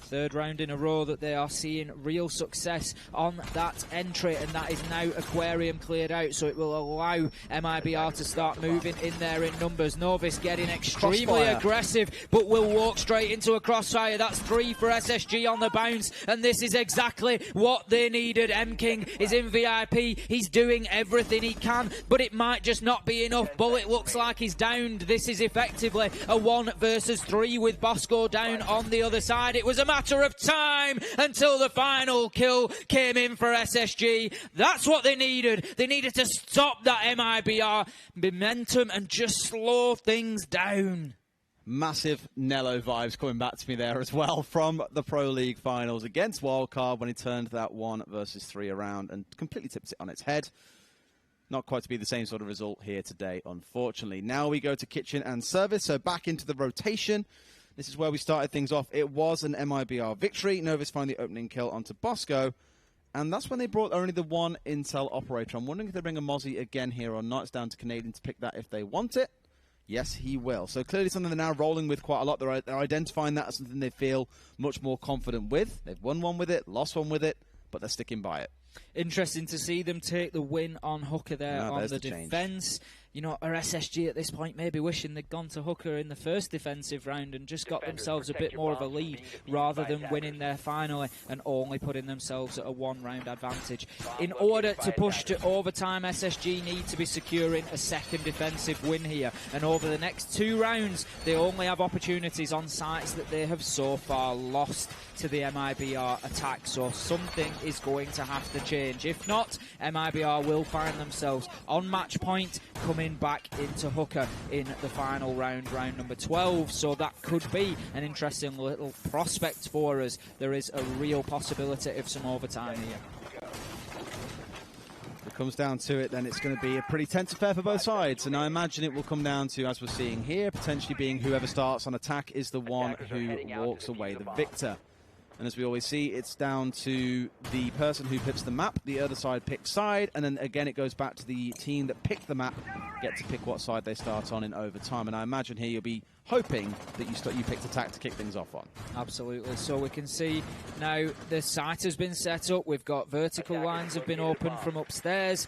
3rd round in a row that they are seeing real success on that entry, and that is now Aquarium cleared out, so it will allow MIBR to start moving in there in numbers. Novice getting extremely aggressive, but will walk straight into a crossfire. That's 3 for SSG on the bounce, and this is exactly what they needed. M-King is in VIP. He's doing everything he can, but it might just not be enough. Bullet looks like he's downed. This is effectively a 1 versus 3 with Bosco down on the other side. It was a matter of time until the final kill came in for SSG. That's what they needed. They needed to stop that MIBR momentum and just slow things down. Massive Nello vibes coming back to me there as well from the Pro League finals against Wildcard when he turned that 1 versus 3 around and completely tipped it on its head. Not quite to be the same sort of result here today, unfortunately. Now we go to Kitchen and Service, so back into the rotation. This is where we started things off. It was an MIBR victory. Novus found the opening kill onto Bosco, and that's when they brought only the one Intel operator. I'm wondering if they bring a Mozzie again here or not. It's down to Canadian to pick that if they want it. Yes, he will. So clearly something they're now rolling with quite a lot. They're identifying that as something they feel much more confident with. They've won one with it, lost one with it, but they're sticking by it. Interesting to see them take the win on Hooker there on the defence. You know, our SSG at this point may be wishing they'd gone to Hooker in the first defensive round and just got themselves a bit more of a lead rather than winning there finally and only putting themselves at a one-round advantage. In order to push to overtime, SSG need to be securing a second defensive win here. And over the next 2 rounds, they only have opportunities on sites that they have so far lost to the MIBR attack. So something is going to have to change. If not, MIBR will find themselves on match point coming back into Hooker in the final round, round number 12. So that could be an interesting little prospect for us. There is a real possibility of some overtime here. If it comes down to it, then it's going to be a pretty tense affair for both sides. And I imagine it will come down to, as we're seeing here, potentially being whoever starts on attack is the one who walks away the victor. And as we always see, it's down to the person who picks the map, the other side picks side, and then again it goes back to the team that picked the map, get to pick what side they start on in overtime. And I imagine here you'll be hoping that you picked attack to kick things off on. Absolutely. So we can see now the site has been set up. We've got vertical lines have been opened from upstairs.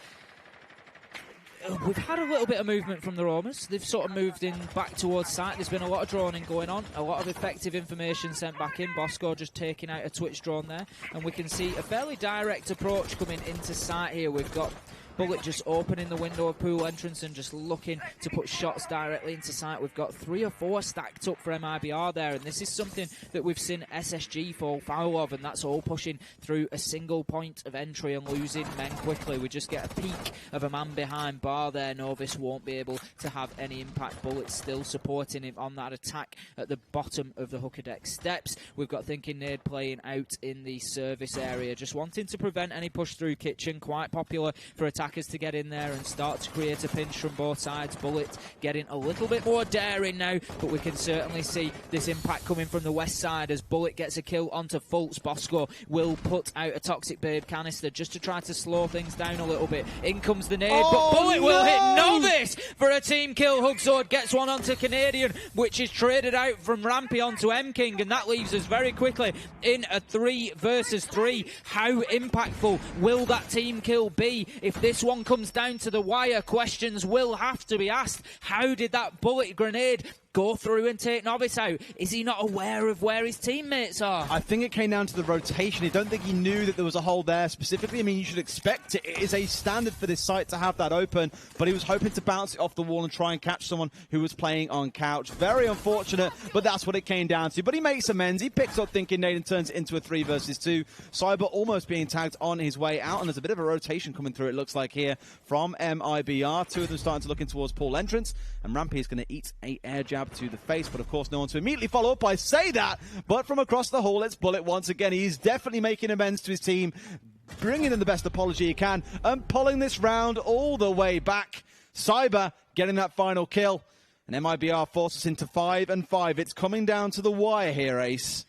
We've had a little bit of movement from the Roamers. They've sort of moved in back towards site. There's been a lot of droning going on, a lot of effective information sent back in. Bosco just taking out a Twitch drone there. And we can see a fairly direct approach coming into site here. We've got Bullet just opening the window of pool entrance and just looking to put shots directly into sight. We've got 3 or 4 stacked up for MIBR there, and this is something that we've seen SSG fall foul of, and that's all pushing through a single point of entry and losing men quickly. We just get a peek of a man behind bar there. Novus won't be able to have any impact. Bullet still supporting him on that attack at the bottom of the Hooker deck steps. We've got Thinking Nade playing out in the service area, just wanting to prevent any push through kitchen. Quite popular for attackers to get in there and start to create a pinch from both sides. Bullet getting a little bit more daring now, but we can certainly see this impact coming from the west side as Bullet gets a kill onto Fultz. Bosco will put out a Toxic Babe canister just to try to slow things down a little bit. In comes the nade, but Bullet will hit Novus for a team kill. Hugsword gets one onto Canadian, which is traded out from Rampy onto M-King, and that leaves us very quickly in a 3 versus 3. How impactful will that team kill be? If this one comes down to the wire, questions will have to be asked. How did that bullet grenade go through and take Novus out? Is he not aware of where his teammates are? I think it came down to the rotation. I don't think he knew that there was a hole there specifically. I mean, you should expect it. It is a standard for this site to have that open, but he was hoping to bounce it off the wall and try and catch someone who was playing on couch. Very unfortunate, but that's what it came down to. But he makes amends. He picks up Thinking Nade and turns it into a 3 versus 2. Cyber almost being tagged on his way out, and there's a bit of a rotation coming through, it looks like here, from MIBR. 2 of them starting to look in towards Paul entrance, and Rampy is going to eat a air jab to the face, but of course no one to immediately follow up. I say that, but from across the hall, it's Bullet once again. He's definitely making amends to his team, bringing in the best apology he can, and pulling this round all the way back. Cyber getting that final kill, and MIBR forces into 5 and 5. It's coming down to the wire here, Ace.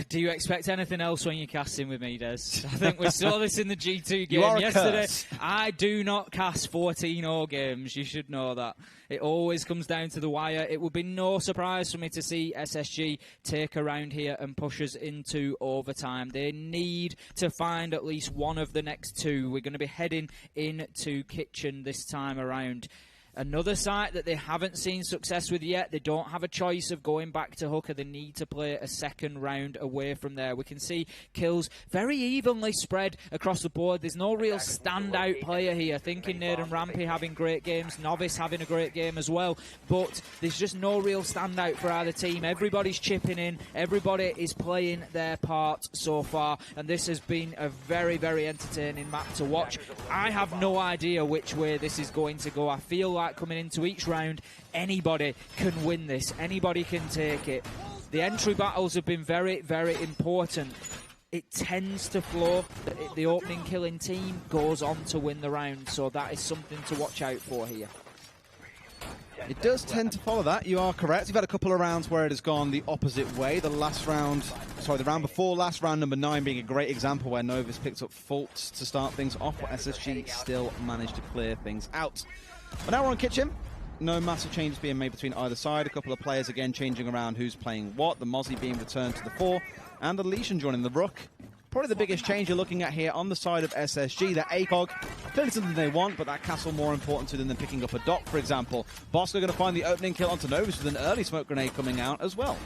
Do you expect anything else when you're casting with me, Des? I think we saw this in the G2 game yesterday. I do not cast 14-0 games. You should know that. It always comes down to the wire. It would be no surprise for me to see SSG take a round here and push us into overtime. They need to find at least one of the next 2. We're going to be heading into Kitchen this time around. Another site that they haven't seen success with yet. They don't have a choice of going back to Hooker. They need to play a second round away from there. We can see kills very evenly spread across the board. There's no real standout player here. Thinking Nade and Rampy having great games. Novice having a great game as well. But there's just no real standout for either team. Everybody's chipping in. Everybody is playing their part so far. And this has been a very, very entertaining map to watch. I have no idea which way this is going to go. I feel like fight coming into each round. Anybody can win this. Anybody can take it. The entry battles have been very, very important. It tends to flow. The opening killing team goes on to win the round, so that is something to watch out for here. It does tend to follow that. You are correct. You've had a couple of rounds where it has gone the opposite way. The round before last, round number 9 being a great example where Novus picked up faults to start things off, but SSG still managed to clear things out. But now we're on Kitchen. No massive changes being made between either side. A couple of players again changing around who's playing what. The Mozzie being returned to the 4, and the Legion joining the Rook. Probably the biggest change you're looking at here on the side of SSG. That ACOG, clearly something they want, but that castle more important to them than picking up a dot, for example. Bosco going to find the opening kill onto Novus with an early smoke grenade coming out as well.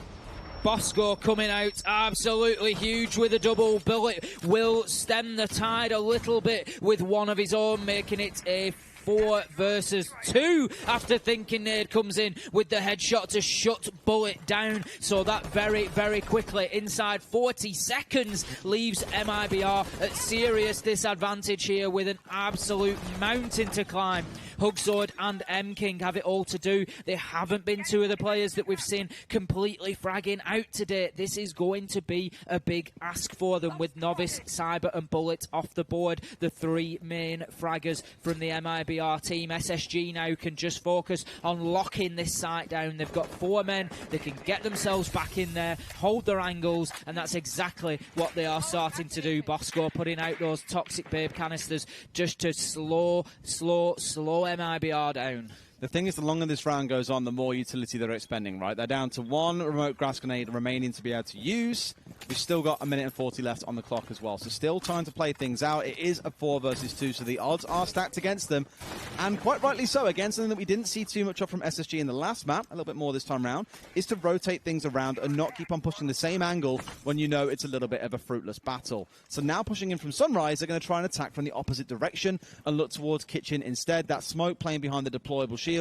Bosco coming out absolutely huge with a double bullet. Will stem the tide a little bit with one of his own, making it a 4 versus 2 after Thinking Nade comes in with the headshot to shut Bullet down. So that very, very quickly, inside 40 seconds, leaves MIBR at serious disadvantage here with an absolute mountain to climb. Hugsword and M-King have it all to do. They haven't been two of the players that we've seen completely fragging out today. This is going to be a big ask for them with Novice, Cyber and Bullet off the board. The 3 main fraggers from the MIBR team. SSG now can just focus on locking this site down. They've got 4 men. They can get themselves back in there, hold their angles, and that's exactly what they are starting to do. Bosco putting out those toxic babe canisters just to slow MIBR down. The thing is, the longer this round goes on, the more utility they're expending, right? They're down to 1 remote grass grenade remaining to be able to use. We've still got 1 minute and 40 left on the clock as well. So still time to play things out. It is a 4 versus 2, so the odds are stacked against them. And quite rightly so. Again, something that we didn't see too much of from SSG in the last map, a little bit more this time around, is to rotate things around and not keep on pushing the same angle when you know it's a little bit of a fruitless battle. So now pushing in from Sunrise, they're going to try and attack from the opposite direction and look towards Kitchen instead. That smoke playing behind the deployable shield,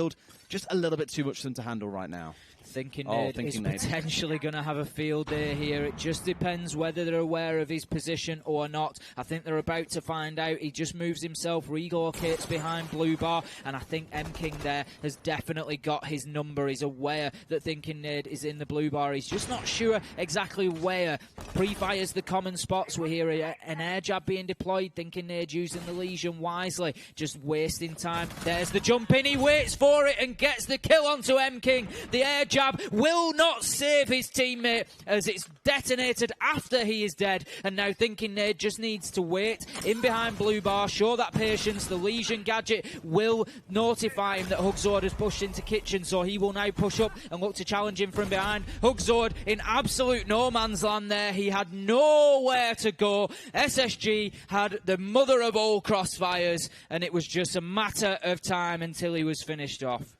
just a little bit too much for them to handle right now. Thinking Nade is potentially going to have a field day here. It just depends whether they're aware of his position or not. I think they're about to find out. He just moves himself, relocates behind blue bar, and I think M-King there has definitely got his number. He's aware that Thinking Nade is in the blue bar. He's just not sure exactly where. Pre-fires the common spots. We hear an air jab being deployed. Thinking Nade using the Legion wisely, just wasting time. There's the jump in. He waits for it and gets the kill onto M-King. The air jab will not save his teammate as it's detonated after he is dead, and now Thinking Nade just needs to wait in behind blue bar, show that patience. The Legion gadget will notify him that Hugsword has pushed into Kitchen, so he will now push up and look to challenge him from behind. Hugsword in absolute no man's land there. He had nowhere to go. SSG had the mother of all crossfires, and it was just a matter of time until he was finished off.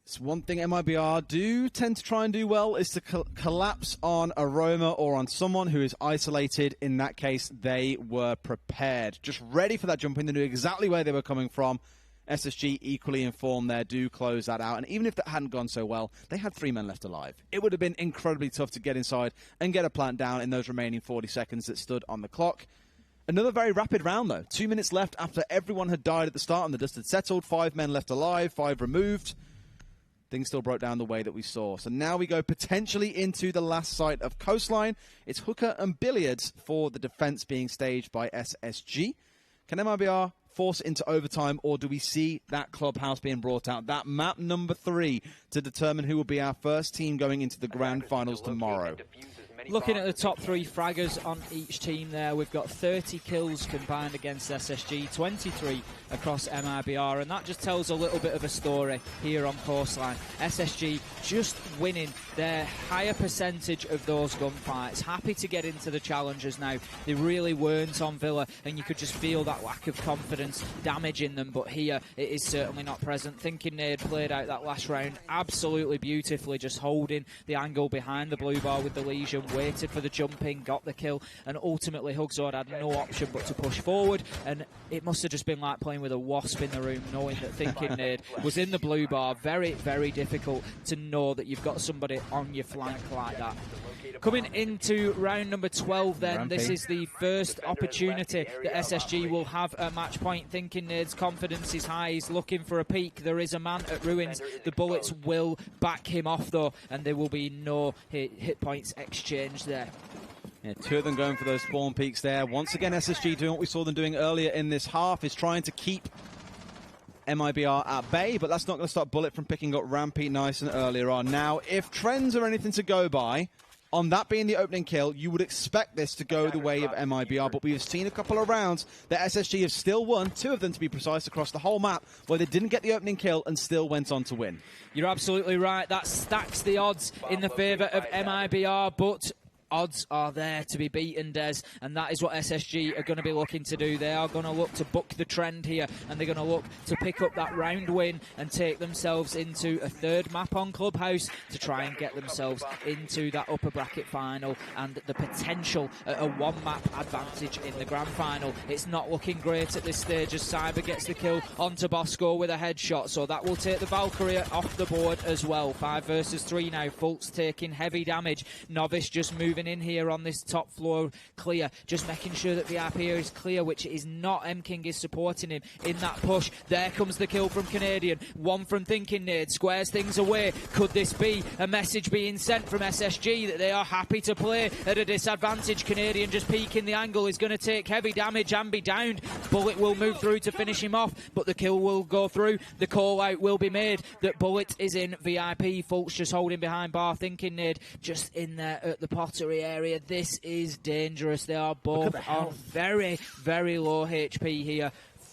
It's one thing MIBR do tend to try and do well is to collapse on Aroma or on someone who is isolated. In that case, they were prepared. Just ready for that jump in. They knew exactly where they were coming from. SSG equally informed there, do close that out. And even if that hadn't gone so well, they had 3 men left alive. It would have been incredibly tough to get inside and get a plant down in those remaining 40 seconds that stood on the clock. Another very rapid round, though. 2 minutes left after everyone had died at the start and the dust had settled. 5 men left alive, 5 removed. Things still broke down the way that we saw. So now we go potentially into the last site of Coastline. It's Hooker and Billiards for the defense being staged by SSG. Can MIBR force it into overtime, or do we see that clubhouse being brought out? That map number 3 to determine who will be our first team going into the grand finals tomorrow. Looking at the top 3 fraggers on each team there, we've got 30 kills combined against SSG, 23 across MIBR, and that just tells a little bit of a story here on Coastline. SSG just winning their higher percentage of those gunfights, happy to get into the challenges now. They really weren't on Villa, and you could just feel that lack of confidence damaging them, but here it is certainly not present. Thinking Nade played out that last round absolutely beautifully, just holding the angle behind the blue bar with the Legion, waited for the jumping, got the kill, and ultimately Hugsword had no option but to push forward, and it must have just been like playing with a wasp in the room, knowing that Thinking Nade was in the blue bar. Very, very difficult to know that you've got somebody on your flank like that. Coming into round number 12 then, this is the first opportunity that SSG will have at match point. Thinking Nade's confidence is high, he's looking for a peak. There is a man at Ruins. The bullets will back him off though, and there will be no hit points exchanged there. Yeah, 2 of them going for those spawn peaks there. Once again, SSG doing what we saw them doing earlier in this half, is trying to keep MIBR at bay, but that's not going to stop Bullet from picking up Rampy nice and earlier on. Now, if trends are anything to go by, on that being the opening kill, you would expect this to go the way of MIBR, but we've seen a couple of rounds that SSG have still won, 2 of them to be precise, across the whole map, where they didn't get the opening kill and still went on to win. You're absolutely right. That stacks the odds in the favour of MIBR, but odds are there to be beaten, Des, and that is what SSG are going to be looking to do. They are going to look to buck the trend here, and they're going to look to pick up that round win and take themselves into a 3rd map on Clubhouse to try and get themselves into that upper bracket final and the potential at a 1-map advantage in the grand final. It's not looking great at this stage as Cyber gets the kill onto Bosco with a headshot, so that will take the Valkyrie off the board as well. 5 versus 3 now. Fultz taking heavy damage. Novice just moving in here on this top floor clear, just making sure that VIP is clear, which is not. M-King is supporting him in that push. There comes the kill from Canadian. 1 from Thinking Nade, squares things away. Could this be a message being sent from SSG that they are happy to play at a disadvantage? Canadian just peeking the angle, is going to take heavy damage and be downed. Bullet will move through to finish him off, but the kill will go through. The call out will be made that Bullet is in VIP. Fultz just holding behind bar. Thinking Nade just in there at the pottery area. This is dangerous. They are both on very, very low HP here.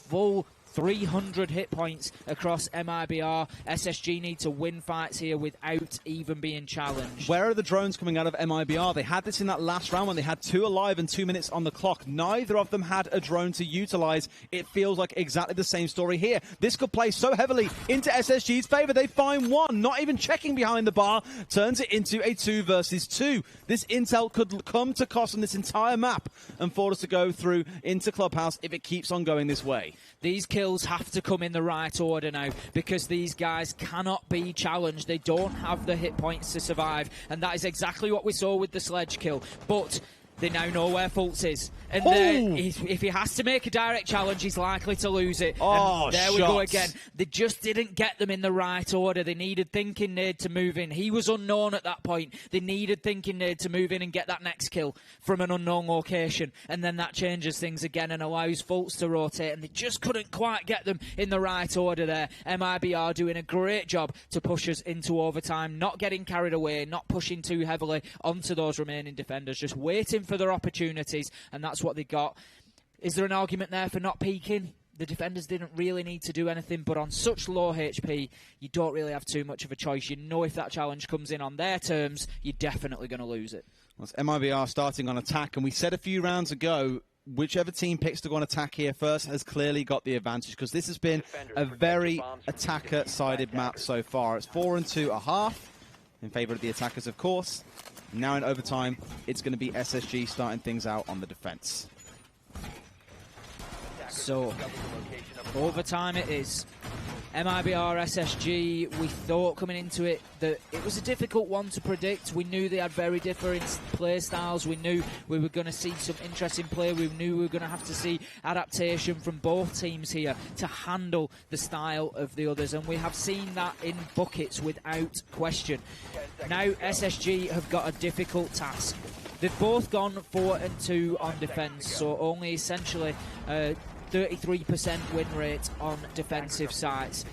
Full 300 hit points across MIBR. SSG need to win fights here without even being challenged. Where are the drones coming out of MIBR? They had this in that last round when they had 2 alive and 2 minutes on the clock. Neither of them had a drone to utilize. It feels like exactly the same story here. This could play so heavily into SSG's favor. They find 1, not even checking behind the bar, turns it into a 2 versus 2. This intel could come to cost on this entire map and force us to go through into Clubhouse if it keeps on going this way. These kills have to come in the right order now, because these guys cannot be challenged. They don't have the hit points to survive, and that is exactly what we saw with the sledge kill. But they now know where Fultz is, and if he has to make a direct challenge, he's likely to lose it. And there we go again. They just didn't get them in the right order. They needed Thinking Nade to move in. He was unknown at that point. They needed Thinking Nade to move in and get that next kill from an unknown location, and then that changes things again and allows Fultz to rotate, and they just couldn't quite get them in the right order there. MIBR doing a great job to push us into overtime, not getting carried away, not pushing too heavily onto those remaining defenders, just waiting for their opportunities, and that's what they got. Is there an argument there for not peeking? The defenders didn't really need to do anything, but on such low HP, you don't really have too much of a choice. You know if that challenge comes in on their terms, you're definitely going to lose it. Well, it's MIBR starting on attack, and we said a few rounds ago, whichever team picks to go on attack here first has clearly got the advantage, because this has been a very attacker-sided map so far. It's 4 and 2 1/2 in favour of the attackers, of course. Now in overtime, it's going to be SSG starting things out on the defense. So, overtime it is. MIBR, SSG, we thought coming into it that it was a difficult one to predict. We knew they had very different play styles. We knew we were going to see some interesting play. We knew we were going to have to see adaptation from both teams here to handle the style of the others. And we have seen that in buckets without question. Now SSG have got a difficult task. They've both gone 4 and 2 on defence, so only essentially 33% win rate on defensive sides.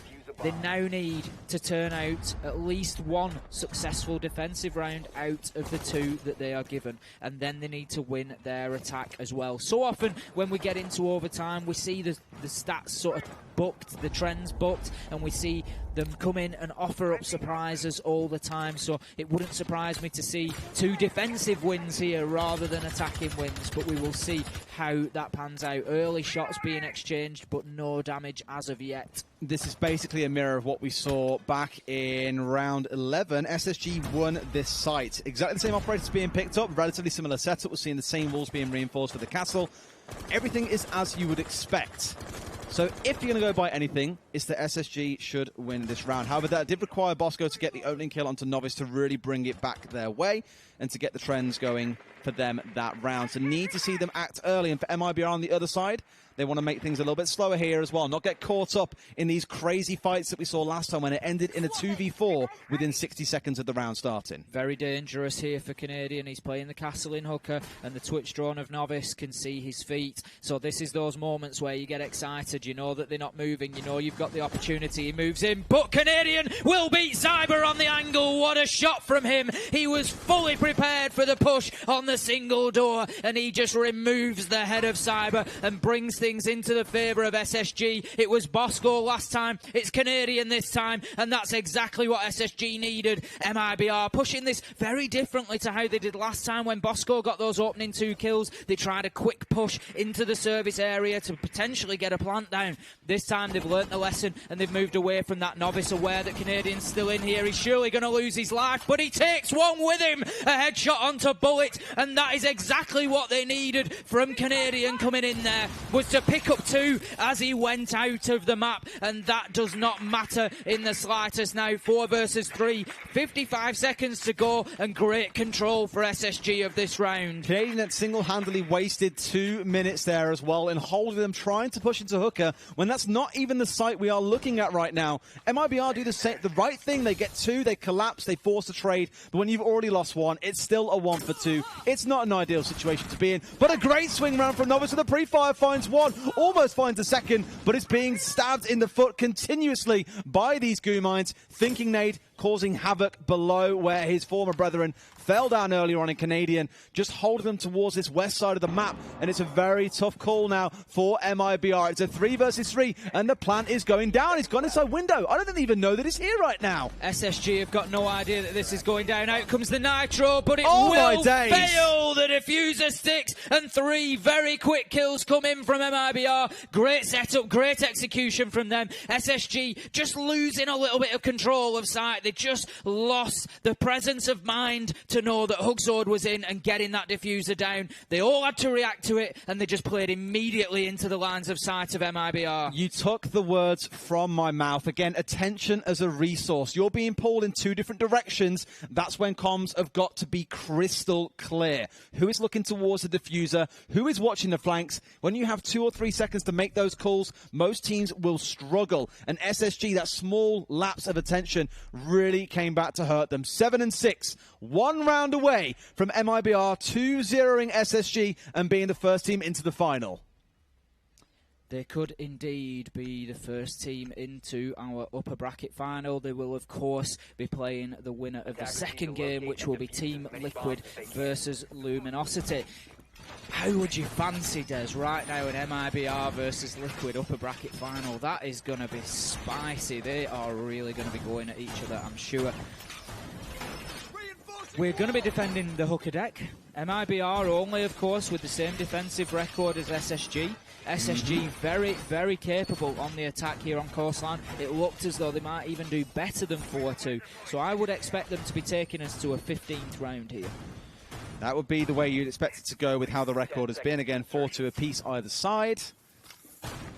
They now need to turn out at least 1 successful defensive round out of the 2 that they are given, and then they need to win their attack as well. So often when we get into overtime, we see the stats sort of booked, the trends booked, and we see them come in and offer up surprises all the time. So it wouldn't surprise me to see 2 defensive wins here rather than attacking wins, but we will see how that pans out. Early shots being exchanged, but no damage as of yet. This is basically a mirror of what we saw back in round 11. SSG won this site. Exactly the same operators being picked up, relatively similar setup. We're seeing the same walls being reinforced for the castle. Everything is as you would expect. So if you're going to go by anything, it's that SSG should win this round. However, that did require Bosco to get the opening kill onto Novice to really bring it back their way and to get the trends going for them that round. So need to see them act early. And for MIBR on the other side, they want to make things a little bit slower here as well. Not get caught up in these crazy fights that we saw last time when it ended in a 2v4 within 60 seconds of the round starting. Very dangerous here for Canadian. He's playing the castle in hooker, and the Twitch drone of Novice can see his feet. So this is those moments where you get excited. You know that they're not moving. You know you've got the opportunity. He moves in, but Canadian will beat Cyber on the angle. What a shot from him. He was fully prepared for the push on the single door, and he just removes the head of Cyber and brings things into the favour of SSG. It was Bosco last time, it's Canadian this time, and that's exactly what SSG needed. MIBR pushing this very differently to how they did last time when Bosco got those opening 2 kills. They tried a quick push into the service area to potentially get a plant down. This time they've learnt the lesson and they've moved away from that. Novice aware that Canadian's still in here. He's surely going to lose his life, but he takes one with him. A headshot onto Bullet, and that is exactly what they needed from Canadian coming in there, was to pick up 2 as he went out of the map, and that does not matter in the slightest now. 4 versus 3, 55 seconds to go, and great control for SSG of this round. Canadian that single-handedly wasted 2 minutes there as well in holding them, trying to push into hooker when that's not even the site we are looking at right now. MIBR do the right thing. They get 2, they collapse, they force a trade, but when you've already lost 1, it's still a 1 for 2. It's not an ideal situation to be in, but a great swing round from Novice with a pre-fire, finds 1, almost finds a second, but it's being stabbed in the foot continuously by these goo mines. Thinking nade, causing havoc below where his former brethren fell down earlier on in Canadian, just holding them towards this west side of the map, and it's a very tough call now for MIBR. It's a 3 versus 3, and the plant is going down. It's gone inside window. I don't even know that it's here right now. SSG have got no idea that this is going down. Out comes the nitro, but it will fail. The diffuser sticks, and 3 very quick kills come in from MIBR. Great setup, great execution from them. SSG just losing a little bit of control of sight. They just lost the presence of mind to know that Hugzord was in and getting that diffuser down. They all had to react to it, and they just played immediately into the lines of sight of MIBR. You took the words from my mouth. Again, attention as a resource. You're being pulled in 2 different directions. That's when comms have got to be crystal clear. Who is looking towards the diffuser? Who is watching the flanks? When you have 2 or 3 seconds to make those calls, most teams will struggle. And SSG, that small lapse of attention, really came back to hurt them. 7 and 6, 1 round away from MIBR 2-0ing SSG and being the first team into the final. They could indeed be the first team into our upper bracket final. They will, of course, be playing the winner of the second game, which will be Team Liquid versus Luminosity. How would you fancy, Des, right now an MIBR versus Liquid upper bracket final? That is going to be spicy. They are really going to be going at each other, I'm sure. We're going to be defending the hooker deck. MIBR only, of course, with the same defensive record as SSG. SSG very, very capable on the attack here on Coastline. It looked as though they might even do better than 4-2. So I would expect them to be taking us to a 15th round here. That would be the way you'd expect it to go with how the record has been. Again, 4-2 apiece either side.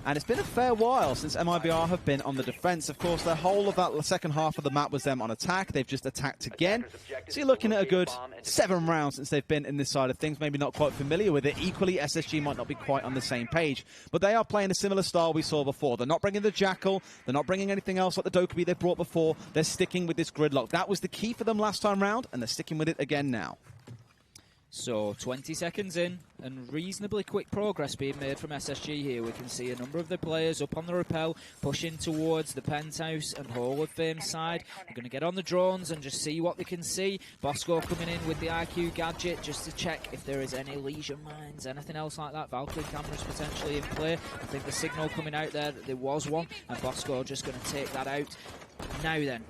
And it's been a fair while since MIBR have been on the defense. Of course, the whole of that second half of the map was them on attack. They've just attacked again. So you're looking at a good 7 rounds since they've been in this side of things. Maybe not quite familiar with it. Equally, SSG might not be quite on the same page. But they are playing a similar style we saw before. They're not bringing the Jackal. They're not bringing anything else like the Dokkaebi they brought before. They're sticking with this gridlock. That was the key for them last time round, and they're sticking with it again now. So 20 seconds in, and reasonably quick progress being made from SSG here. We can see a number of the players up on the rappel, pushing towards the Penthouse and Hall of Fame side. They're going to get on the drones and just see what they can see. Bosco coming in with the IQ gadget just to check if there is any lesion mines, anything else like that. Valkyrie cameras potentially in play. I think the signal coming out there that there was one, and Bosco just going to take that out. Now then,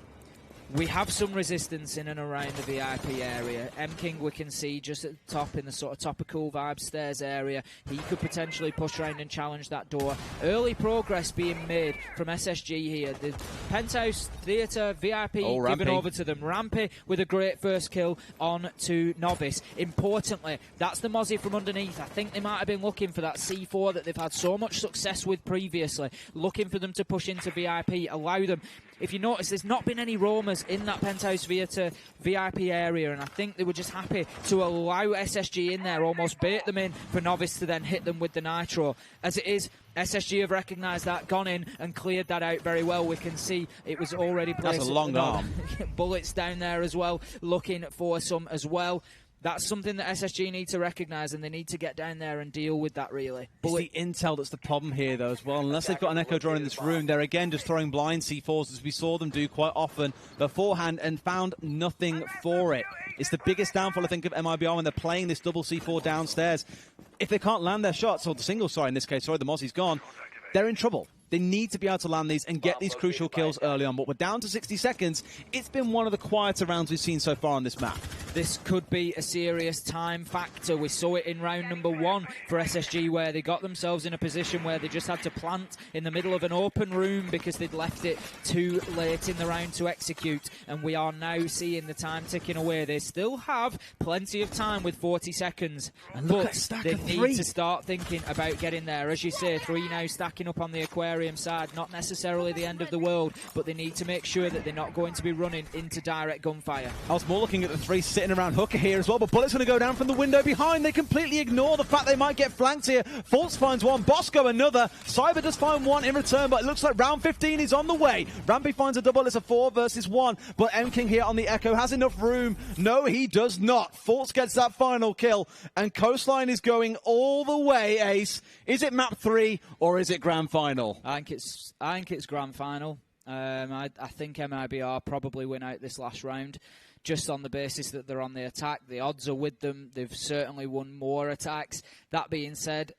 We have some resistance in and around the VIP area. M-King we can see just at the top in the sort of Topical Vibe stairs area. He could potentially push around and challenge that door. Early progress being made from SSG here. The Penthouse Theatre VIP given over to them. Rampy with a great first kill on to Novice. Importantly, that's the Mozzie from underneath. I think they might have been looking for that C4 that they've had so much success with previously. Looking for them to push into VIP, allow them. If you notice, there's not been any roamers in that Penthouse Theatre VIP area, and I think they were just happy to allow SSG in there, almost bait them in for Novice to then hit them with the Nitro. As it is, SSG have recognised that, gone in and cleared that out very well. We can see it was already placed. That's a long arm. Bullets down there as well, looking for some as well. That's something that SSG need to recognise, and they need to get down there and deal with that, really. It's the intel that's the problem here, though, as well. Unless they've got an Echo drone in this room, they're again just throwing blind C4s, as we saw them do quite often beforehand, and found nothing for it. It's the biggest downfall, I think, of MIBR when they're playing this double C4 downstairs. If they can't land their shots, or the single, sorry, in this case, sorry, the Mozzie's gone, they're in trouble. They need to be able to land these and get these crucial kills early on. But we're down to 60 seconds. It's been one of the quieter rounds we've seen so far on this map. This could be a serious time factor. We saw it in round number 1 for SSG, where they got themselves in a position where they just had to plant in the middle of an open room because they'd left it too late in the round to execute. And we are now seeing the time ticking away. They still have plenty of time with 40 seconds. And look at stack they of need 3. to start thinking about getting there. As you say, 3 now stacking up on the aquarium side. Not necessarily the end of the world, but they need to make sure that they're not going to be running into direct gunfire. I was more looking at the 3 sitting around Hooker here as well, but Bullet's going to go down from the window behind. They completely ignore the fact they might get flanked here. Fultz finds one, Bosco another. Cyber does find one in return, but it looks like round 15 is on the way. Rampy finds a double. It's a 4 versus 1, but M-King here on the Echo has enough room. No, he does not. Fultz gets that final kill, and Coastline is going all the way, Ace. Is it map 3 or is it grand final? I think it's grand final. I think MIBR probably win out this last round, just on the basis that they're on the attack. The odds are with them. They've certainly won more attacks. That being said,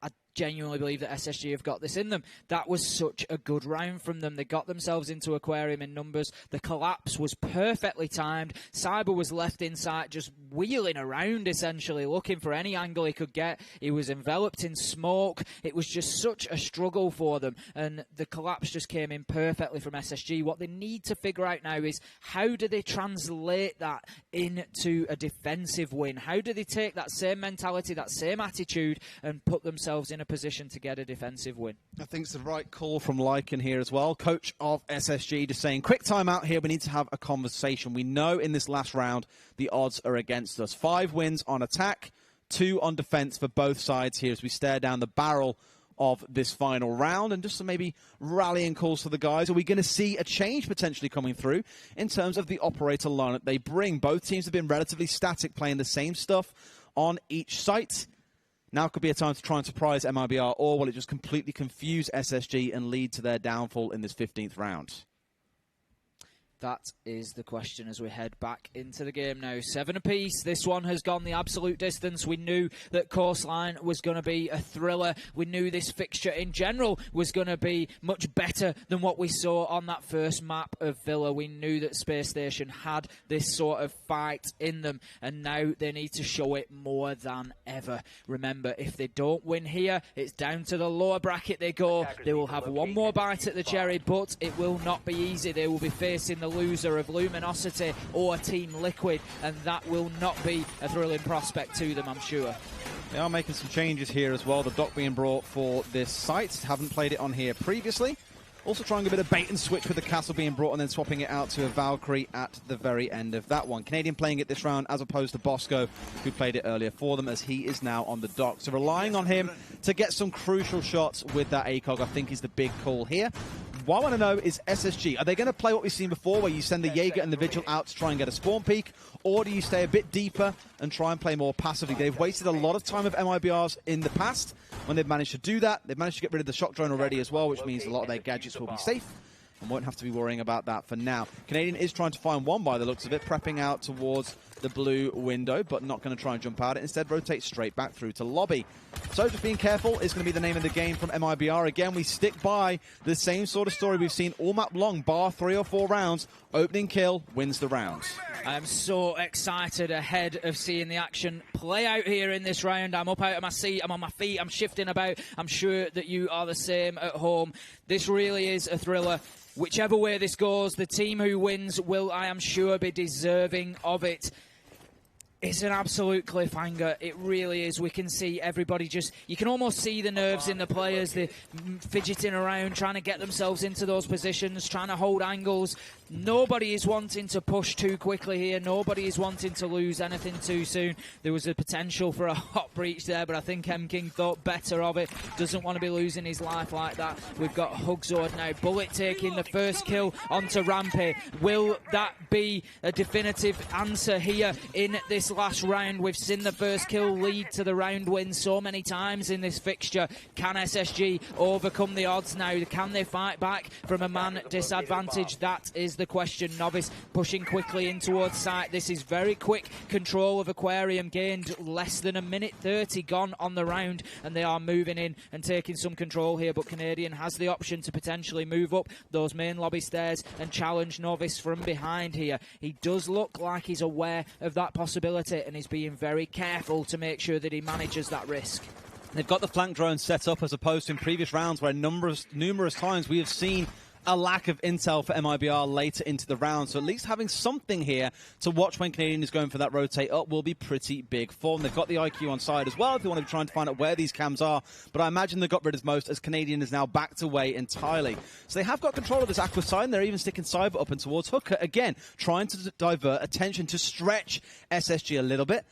I genuinely believe that SSG have got this in them. That was such a good round from them. They got themselves into aquarium in numbers. The collapse was perfectly timed. Cyber was left inside, just wheeling around, essentially, looking for any angle he could get. He was enveloped in smoke. It was just such a struggle for them, and the collapse just came in perfectly from SSG. What they need to figure out now is, how do they translate that into a defensive win? How do they take that same mentality, that same attitude, and put themselves in a position to get a defensive win? I think it's the right call from Lycan here as well. Coach of SSG just saying, quick time out here. We need to have a conversation. We know in this last round the odds are against us. 5 wins on attack, 2 on defense for both sides here as we stare down the barrel of this final round, and just some maybe rallying calls for the guys. Are we going to see a change potentially coming through in terms of the operator lineup they bring? Both teams have been relatively static, playing the same stuff on each site. Now could be a time to try and surprise MIBR, or will it just completely confuse SSG and lead to their downfall in this 15th round? That is the question as we head back into the game now. 7 apiece. This one has gone the absolute distance. We knew that Coastline was going to be a thriller. We knew this fixture in general was going to be much better than what we saw on that first map of Villa. We knew that Space Station had this sort of fight in them, and now they need to show it more than ever. Remember, if they don't win here, it's down to the lower bracket they go. They will have one more bite at the cherry, but it will not be easy. They will be facing the loser of Luminosity or Team Liquid, and that will not be a thrilling prospect to them, I'm sure. They are making some changes here as well. The dock being brought for this site. Haven't played it on here previously. Also trying a bit of bait and switch with the castle being brought and then swapping it out to a Valkyrie at the very end of that one. Canadian playing it this round as opposed to Bosco, who played it earlier for them, as he is now on the dock. So relying on him to get some crucial shots with that ACOG, I think, is the big call here. What I want to know is SSG. Are they going to play what we've seen before, where you send the Jaeger and the Vigil out to try and get a spawn peak? Or do you stay a bit deeper and try and play more passively? They've wasted a lot of time with MIBRs in the past when they've managed to do that. They've managed to get rid of the shock drone already as well, which means a lot of their gadgets will be safe and won't have to be worrying about that for now. Canadian is trying to find one by the looks of it, prepping out towards the blue window, but not going to try and jump out it. Instead, rotate straight back through to lobby. So just being careful is going to be the name of the game from MIBR. Again, we stick by the same sort of story we've seen all map long, bar 3 or 4 rounds. Opening kill wins the round. I'm so excited ahead of seeing the action play out here in this round. I'm up out of my seat, I'm on my feet, I'm shifting about. I'm sure that you are the same at home. This really is a thriller. Whichever way this goes, the team who wins will, I am sure, be deserving of it. It's an absolute cliffhanger. It really is. We can see everybody just... You can almost see the nerves in the players. They're fidgeting around, trying to get themselves into those positions, trying to hold angles. Nobody is wanting to push too quickly here. Nobody is wanting to lose anything too soon. There was a potential for a hot breach there, but I think M-King thought better of it. Doesn't want to be losing his life like that. We've got Hugzord now. Bullet taking the first kill onto Rampy. Will that be a definitive answer here in this last round? We've seen the first kill lead to the round win so many times in this fixture. Can SSG overcome the odds now? Can they fight back from a man disadvantage? That is the question. Novice pushing quickly in towards site. This is very quick control of Aquarium, gained less than a minute 30 gone on the round, and they are moving in and taking some control here, but Canadian has the option to potentially move up those main lobby stairs and challenge Novice from behind here. He does look like he's aware of that possibility, and he's being very careful to make sure that he manages that risk. They've got the flank drone set up as opposed to in previous rounds where numerous times we have seen a lack of intel for MIBR later into the round. So at least having something here to watch when Canadian is going for that rotate up will be pretty big for them. They've got the IQ on side as well if they want to be trying to find out where these cams are. But I imagine they got rid of most as Canadian is now backed away entirely. So they have got control of this Aqua side, and they're even sticking Cyber up and towards Hooker. Again, trying to divert attention to stretch SSG a little bit.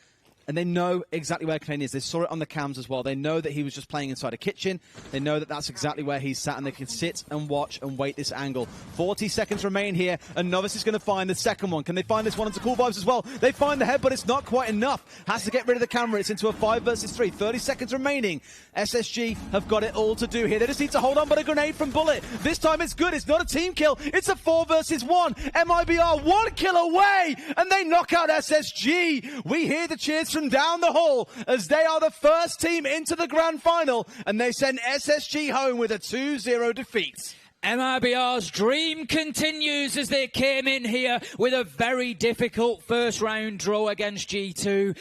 And they know exactly where Canadian is. They saw it on the cams as well. They know that he was just playing inside a kitchen. They know that that's exactly where he's sat, and they can sit and watch and wait this angle. 40 seconds remain here, and Novice is going to find the second one. Can they find this one into Cool Vibes as well? They find the head, but it's not quite enough. Has to get rid of the camera. It's into a 5 versus 3. 30 seconds remaining. SSG have got it all to do here. They just need to hold on, but a grenade from Bullet. This time it's good. It's not a team kill. It's a 4 versus 1. MIBR 1 kill away, and they knock out SSG. We hear the cheers from down the hall as they are the first team into the grand final, and they send SSG home with a 2-0 defeat. MIBR's dream continues as they came in here with a very difficult first round draw against G2.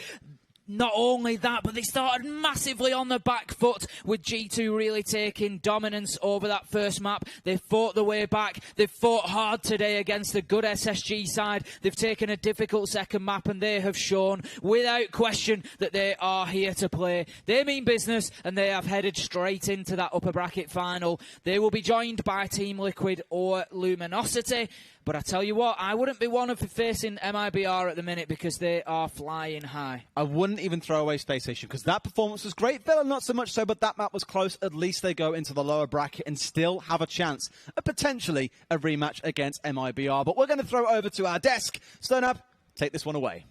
Not only that, but they started massively on the back foot with G2 really taking dominance over that first map. They fought the way back. They've fought hard today against the good SSG side. They've taken a difficult second map, and they have shown without question that they are here to play. They mean business, and they have headed straight into that upper bracket final. They will be joined by Team Liquid or Luminosity. But I tell you what, I wouldn't be one of facing MIBR at the minute because they are flying high. I wouldn't even throw away Spacestation because that performance was great. Villa, not so much so, but that map was close. At least they go into the lower bracket and still have a chance of potentially a rematch against MIBR. But we're going to throw it over to our desk. Stonab, take this one away.